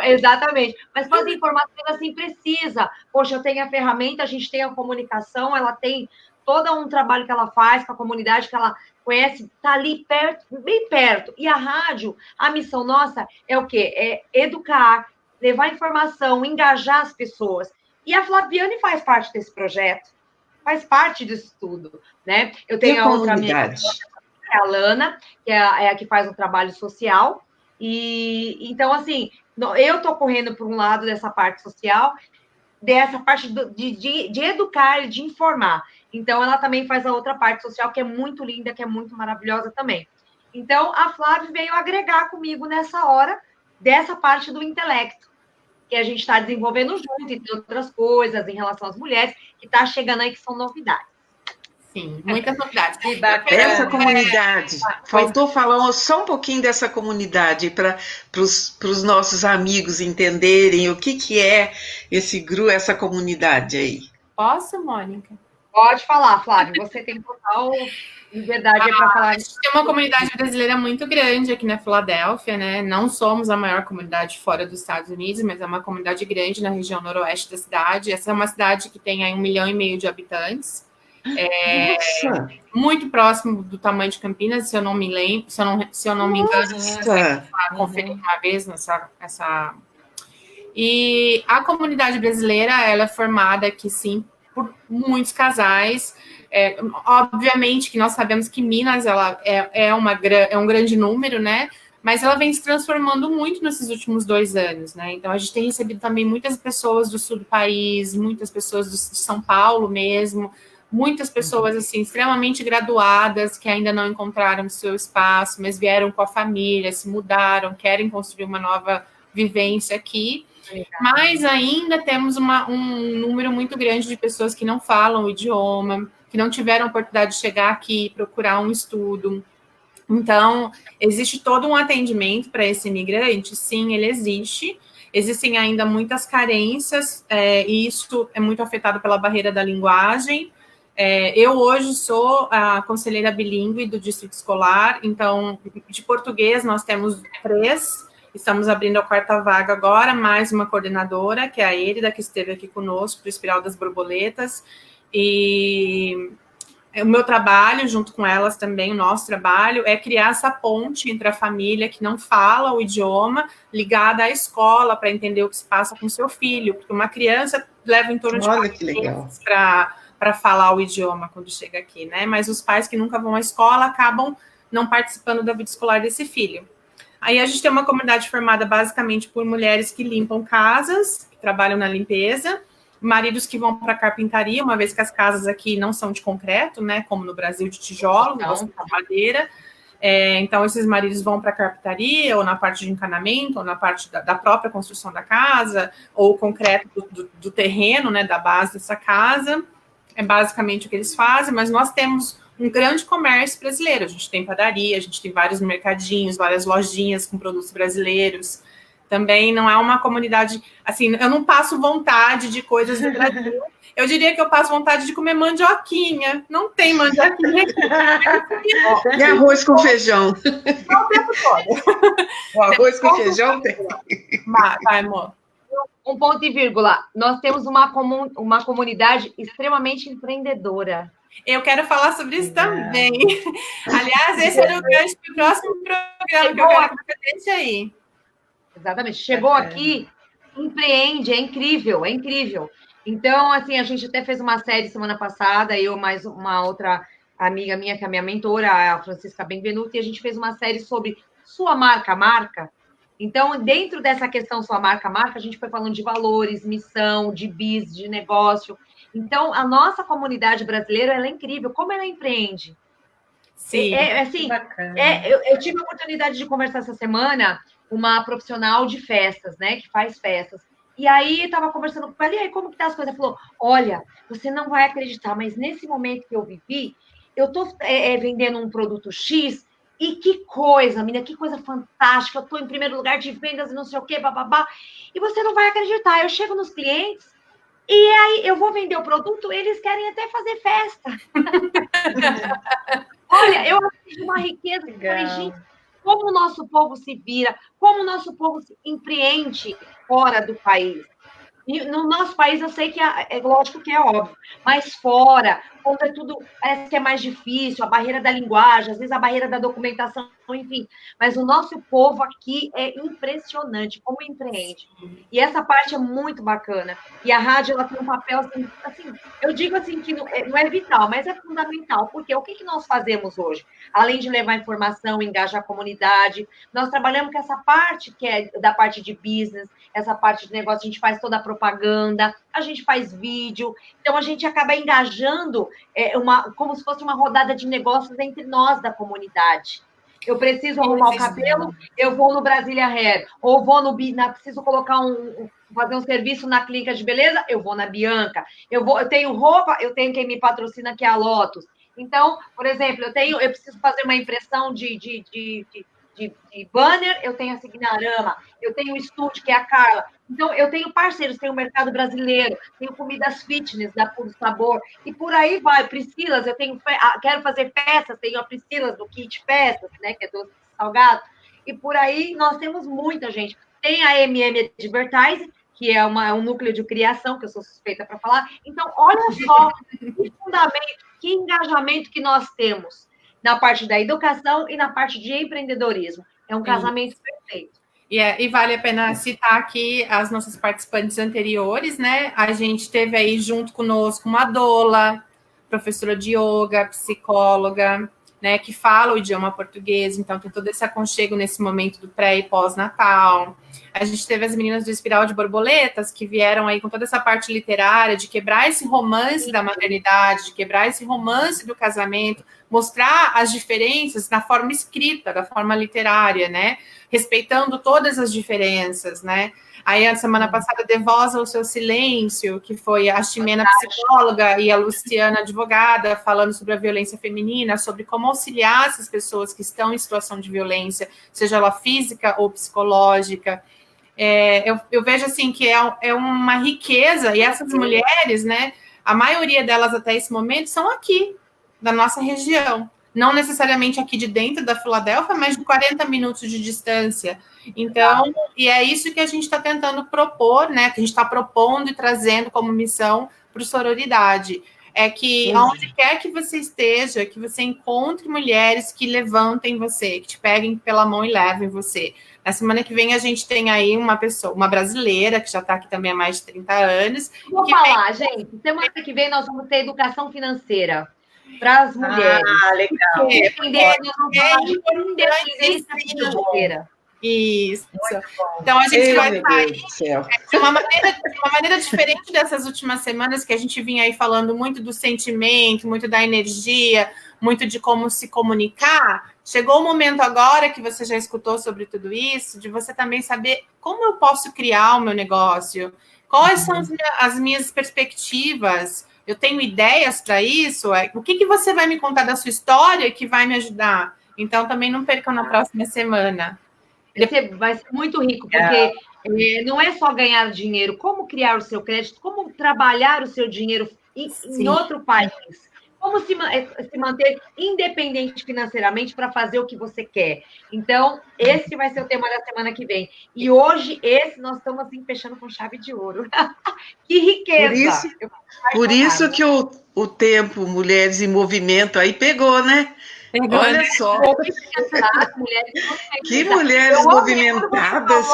Exatamente. Mas fazer informações assim precisa. Poxa, eu tenho a ferramenta, a gente tem a comunicação, ela tem todo um trabalho que ela faz com a comunidade, que ela conhece, está ali perto, bem perto. E a rádio, a missão nossa é o quê? É educar, levar informação, engajar as pessoas. E a Flaviane faz parte desse projeto, faz parte disso tudo, né? Eu tenho a outra amiga, que é a Lana, que é a que faz um trabalho social. E então, assim, eu estou correndo por um lado dessa parte social, dessa parte de educar e de informar. Então, ela também faz a outra parte social, que é muito linda, que é muito maravilhosa também. Então, a Flávia veio agregar comigo nessa hora dessa parte do intelecto, que a gente está desenvolvendo junto, e tem outras coisas em relação às mulheres, que está chegando aí, que são novidades. Sim, muitas novidades. Essa comunidade, faltou falar só um pouquinho dessa comunidade para os nossos amigos entenderem o que é esse grupo, essa comunidade aí. Posso, Mônica? Pode falar, Flávio, você tem total liberdade para falar. A gente tem uma comunidade brasileira muito grande aqui na Filadélfia, né? Não somos a maior comunidade fora dos Estados Unidos, mas é uma comunidade grande na região noroeste da cidade. Essa é uma cidade que tem aí 1,5 milhão de habitantes. Nossa! Muito próximo do tamanho de Campinas, se eu não me lembro, se eu não me engano, Nossa! conferi uma vez essa. E a comunidade brasileira, ela é formada aqui, sim, por muitos casais. Obviamente que nós sabemos que Minas ela é um grande número, né? Mas ela vem se transformando muito nesses últimos 2 anos, né? Então a gente tem recebido também muitas pessoas do sul do país, muitas pessoas de São Paulo mesmo, muitas pessoas assim extremamente graduadas que ainda não encontraram seu espaço, mas vieram com a família, se mudaram, querem construir uma nova vivência aqui. Mas ainda temos um número muito grande de pessoas que não falam o idioma, que não tiveram a oportunidade de chegar aqui, procurar um estudo. Então, existe todo um atendimento para esse imigrante? Sim, ele existe. Existem ainda muitas carências, e isso é muito afetado pela barreira da linguagem. Eu hoje sou a conselheira bilíngue do distrito escolar, então, de português nós temos 3, estamos abrindo a 4ª vaga agora, mais uma coordenadora, que é a Erida, que esteve aqui conosco, para o Espiral das Borboletas, e o meu trabalho, junto com elas também, o nosso trabalho, é criar essa ponte entre a família que não fala o idioma, ligada à escola, para entender o que se passa com seu filho, porque uma criança leva em torno de 4 meses para falar o idioma quando chega aqui, né? Mas os pais que nunca vão à escola acabam não participando da vida escolar desse filho. Aí a gente tem uma comunidade formada basicamente por mulheres que limpam casas, que trabalham na limpeza, maridos que vão para carpintaria, uma vez que as casas aqui não são de concreto, né, como no Brasil, de tijolo, de madeira. Então, esses maridos vão para a carpintaria, ou na parte de encanamento, ou na parte da própria construção da casa, ou o concreto do terreno, né, da base dessa casa. É basicamente o que eles fazem, mas nós temos um grande comércio brasileiro. A gente tem padaria, a gente tem vários mercadinhos, várias lojinhas com produtos brasileiros. Também não é uma comunidade, assim, eu não passo vontade de coisas do Brasil. Eu diria que eu passo vontade de comer mandioquinha. Não tem mandioquinha aqui. E arroz com feijão? Não, o tempo todo. O arroz com feijão tem. Vai, amor. Um ponto e vírgula. Nós temos uma comunidade extremamente empreendedora. Eu quero falar sobre isso também. Aliás, esse era o gancho para o próximo programa que eu quero que você deixe aí. Exatamente. Chegou aqui, empreende, é incrível, é incrível. Então, assim, a gente até fez uma série semana passada, eu mais uma outra amiga minha, que é a minha mentora, a Francisca Benvenuto, e a gente fez uma série sobre sua marca. Então, dentro dessa questão sua marca, a gente foi falando de valores, missão, de bis, de negócio. Então, a nossa comunidade brasileira, ela é incrível. Como ela empreende? Sim. Assim, eu tive a oportunidade de conversar essa semana uma profissional de festas, né, que faz festas. E aí, estava conversando com ela, e aí, como que tá as coisas? Ela falou, olha, você não vai acreditar, mas nesse momento que eu vivi, eu estou vendendo um produto X, e que coisa, menina, que coisa fantástica, eu estou em primeiro lugar de vendas, não sei o quê, bababá, e você não vai acreditar, eu chego nos clientes, e aí eu vou vender o produto, eles querem até fazer festa. Olha, eu assisti uma riqueza, falei, gente, como o nosso povo se vira, como o nosso povo se empreende fora do país. E no nosso país, eu sei que é lógico que é óbvio, mas fora, quando é tudo, parece que é mais difícil, a barreira da linguagem, às vezes a barreira da documentação, enfim. Mas o nosso povo aqui é impressionante, como empreende. E essa parte é muito bacana. E a rádio, ela tem um papel, assim eu digo assim, que não é vital, mas é fundamental. Porque o que nós fazemos hoje? Além de levar informação, engajar a comunidade, nós trabalhamos com essa parte que é da parte de business, essa parte de negócio, a gente faz toda a propaganda, a gente faz vídeo, então a gente acaba engajando como se fosse uma rodada de negócios entre nós da comunidade. Eu preciso arrumar o cabelo, eu vou no Brasília Hair, ou vou preciso colocar fazer um serviço na clínica de beleza, eu vou na Bianca. Eu tenho roupa, eu tenho quem me patrocina, que é a Lotus. Então, por exemplo, eu preciso fazer uma impressão de banner, eu tenho a Signarama, eu tenho o estúdio, que é a Carla. Então, eu tenho parceiros, tenho o mercado brasileiro, tenho comidas fitness da Puro Sabor, e por aí vai. Priscilas, quero fazer festas, tenho a Priscilas do Kit Festas, né, que é doce salgado, e por aí nós temos muita gente. Tem a MM Advertising, que é um núcleo de criação, que eu sou suspeita para falar. Então, olha só que fundamento, que engajamento que nós temos na parte da educação e na parte de empreendedorismo. É um casamento perfeito. E vale a pena citar aqui as nossas participantes anteriores, né? A gente teve aí junto conosco uma doula, professora de yoga, psicóloga, né, que fala o idioma português, então tem todo esse aconchego nesse momento do pré e pós-natal. A gente teve as meninas do Espiral de Borboletas, que vieram aí com toda essa parte literária, de quebrar esse romance da maternidade, de quebrar esse romance do casamento, mostrar as diferenças na forma escrita, da forma literária, né, respeitando todas as diferenças, né. Aí, a semana passada, De Voz ao Seu Silêncio, que foi a Ximena, psicóloga, e a Luciana, advogada, falando sobre a violência feminina, sobre como auxiliar essas pessoas que estão em situação de violência, seja ela física ou psicológica. Eu vejo, assim, que é uma riqueza, e essas mulheres, né, a maioria delas até esse momento são aqui, da nossa região. Não necessariamente aqui de dentro da Filadélfia, mas de 40 minutos de distância. Então, e é isso que a gente está tentando propor, né? Que a gente está propondo e trazendo como missão para o Sororidade. É que aonde quer que você esteja, que você encontre mulheres que levantem você, que te peguem pela mão e levem você. Na semana que vem a gente tem aí uma pessoa, uma brasileira, que já está aqui também há mais de 30 anos. Vou falar, gente, semana que vem nós vamos ter educação financeira para as mulheres. Legal. Nós vamos falar de independência financeira. Isso. Então a gente vai sair de uma maneira diferente dessas últimas semanas, que a gente vinha aí falando muito do sentimento, muito da energia, muito de como se comunicar. Chegou o momento agora que você já escutou sobre tudo isso, de você também saber como eu posso criar o meu negócio, quais são as minhas perspectivas. Eu tenho ideias para isso? O que você vai me contar da sua história que vai me ajudar? Então, também não percam na próxima semana. Vai ser muito rico, porque não é só ganhar dinheiro, como criar o seu crédito, como trabalhar o seu dinheiro em outro país, como se manter independente financeiramente para fazer o que você quer. Então, esse vai ser o tema da semana que vem. E hoje, nós estamos assim, fechando com chave de ouro. Que riqueza! Por isso que o tempo Mulheres em Movimento aí pegou, né? Olha só. Que mulheres movimentadas.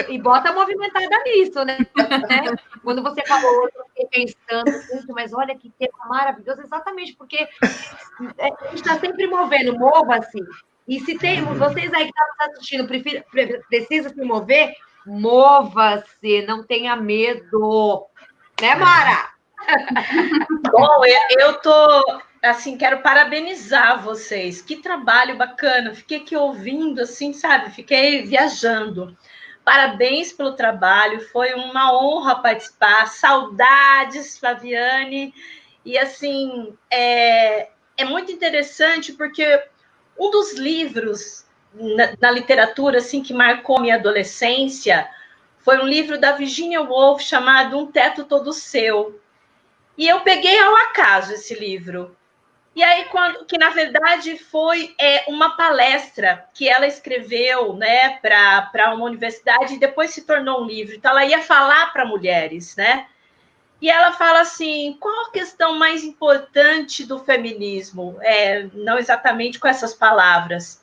E bota movimentada nisso, né? Quando você falou, eu fiquei pensando, mas olha que tema maravilhoso, exatamente, porque a gente está sempre movendo, mova-se. E se tem vocês aí que estão assistindo, precisa se mover, mova-se, não tenha medo. Né, Mara? Bom, eu tô assim, quero parabenizar vocês. Que trabalho bacana. Fiquei aqui ouvindo, assim, sabe? Fiquei viajando. Parabéns pelo trabalho. Foi uma honra participar. Saudades, Flaviane. E, assim, é muito interessante porque um dos livros na literatura, assim, que marcou minha adolescência foi um livro da Virginia Woolf chamado Um Teto Todo Seu. E eu peguei ao acaso esse livro. E aí, que na verdade foi uma palestra que ela escreveu, né, para uma universidade e depois se tornou um livro. Então, ela ia falar para mulheres, né? E ela fala assim: qual a questão mais importante do feminismo? Não exatamente com essas palavras.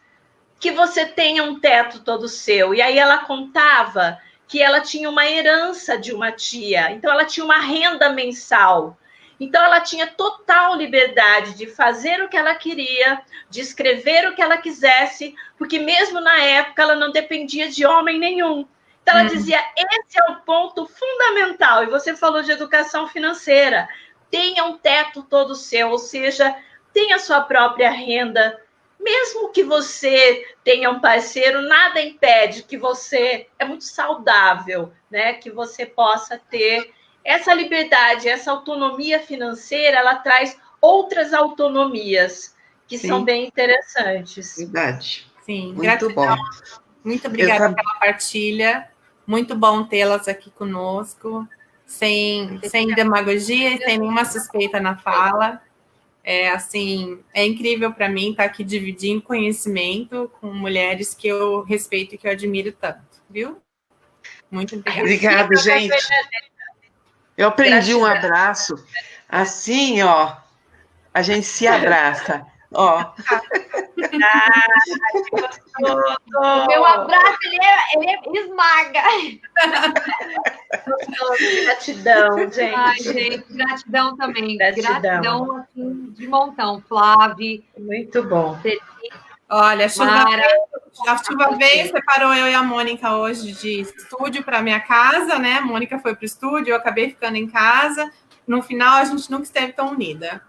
Que você tenha um teto todo seu. E aí ela contava que ela tinha uma herança de uma tia, então ela tinha uma renda mensal. Então, ela tinha total liberdade de fazer o que ela queria, de escrever o que ela quisesse, porque mesmo na época ela não dependia de homem nenhum. Então, ela dizia, esse é o ponto fundamental. E você falou de educação financeira. Tenha um teto todo seu, ou seja, tenha sua própria renda. Mesmo que você tenha um parceiro, nada impede que você... É muito saudável, né? Que você possa ter... Essa liberdade, essa autonomia financeira, ela traz outras autonomias que são bem interessantes. Verdade. Sim, muito gratidão. Bom. Muito obrigada pela partilha. Muito bom tê-las aqui conosco, sem demagogia e sem nenhuma suspeita na fala. É incrível para mim estar aqui dividindo conhecimento com mulheres que eu respeito e que eu admiro tanto, viu? Muito obrigada. Obrigada, gente. Eu aprendi um abraço. Assim, ó, a gente se abraça. Ó. O meu abraço, ele esmaga. Gratidão, gente. Ai, gente, gratidão também. Gratidão assim, de montão. Flávia. Muito bom. Olha, a chuva veio, separou eu e a Mônica hoje de estúdio para minha casa, né? A Mônica foi para o estúdio, eu acabei ficando em casa. No final, a gente nunca esteve tão unida.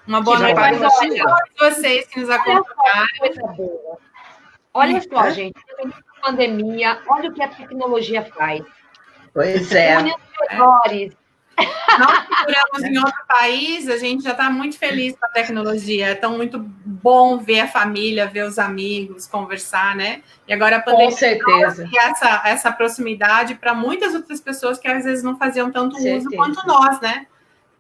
Uma boa noite para todos vocês que nos acompanharam. Olha só, gente, pandemia, olha o que a tecnologia faz. Pois é. Une os melhores. Nós que moramos em outro país, a gente já está muito feliz com a tecnologia. É tão muito bom ver a família, ver os amigos, conversar, né? E agora a pandemia com certeza. Essa proximidade para muitas outras pessoas que às vezes não faziam tanto uso quanto nós, né?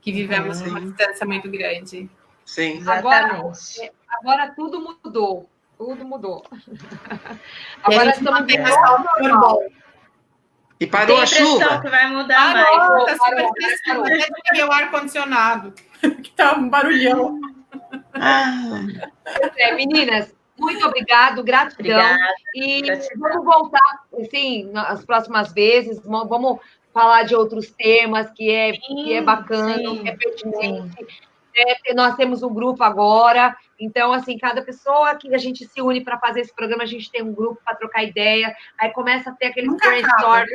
Que vivemos uma distância muito grande. Sim. Agora tudo mudou. Tudo mudou. Agora estamos bem normal. E parou a chuva? Que vai mudar mais. Está super pressão. Até peguei o ar-condicionado, que tá um barulhão. Meninas, muito obrigado, gratidão. Obrigada, e vamos voltar, assim, nas próximas vezes, vamos falar de outros temas que é bacana, que é pertinente. Nós temos um grupo agora, então, assim, cada pessoa que a gente se une para fazer esse programa, a gente tem um grupo para trocar ideia, aí começa a ter aquele brainstorm.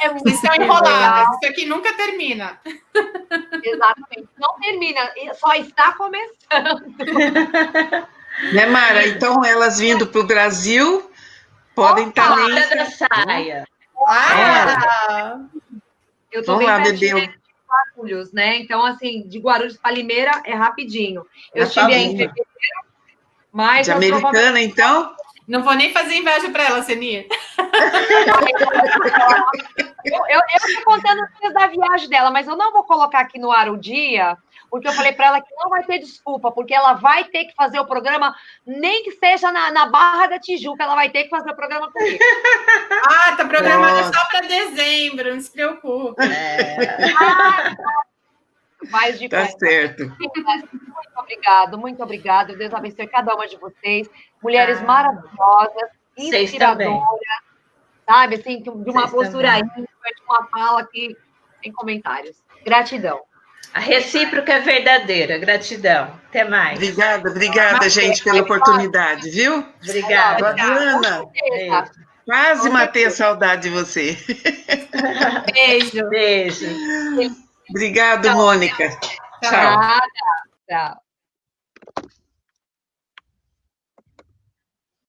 É muito enrolado, isso aqui nunca termina. Exatamente, não termina, só está começando. Né, Mara? Então, elas vindo para o Brasil, podem estar nem... da saia. Eu tô bem pertinho. Guarulhos, né? Então, assim, de Guarulhos para Limeira é rapidinho. Eu estive aí em fevereiro, mas... De Americana, então? Não vou nem fazer inveja para ela, Senia. Eu estou contando os dias da viagem dela, mas eu não vou colocar aqui no ar o dia, porque eu falei para ela que não vai ter desculpa, porque ela vai ter que fazer o programa, nem que seja na Barra da Tijuca, ela vai ter que fazer o programa comigo. Tá programado só para dezembro, não se preocupe. Mais de tá certo. Muito obrigado. Deus abençoe cada uma de vocês. Mulheres maravilhosas, inspiradoras, sabe? Assim, de uma postura ímpar, de uma fala que tem comentários. Gratidão. A recíproca é verdadeira. Gratidão. Até mais. Obrigada, gente, pela oportunidade, viu? Obrigada. Adriana, quase matei a saudade de você. Beijo. Beijo. Obrigado, Mônica. Tchau. Tchau.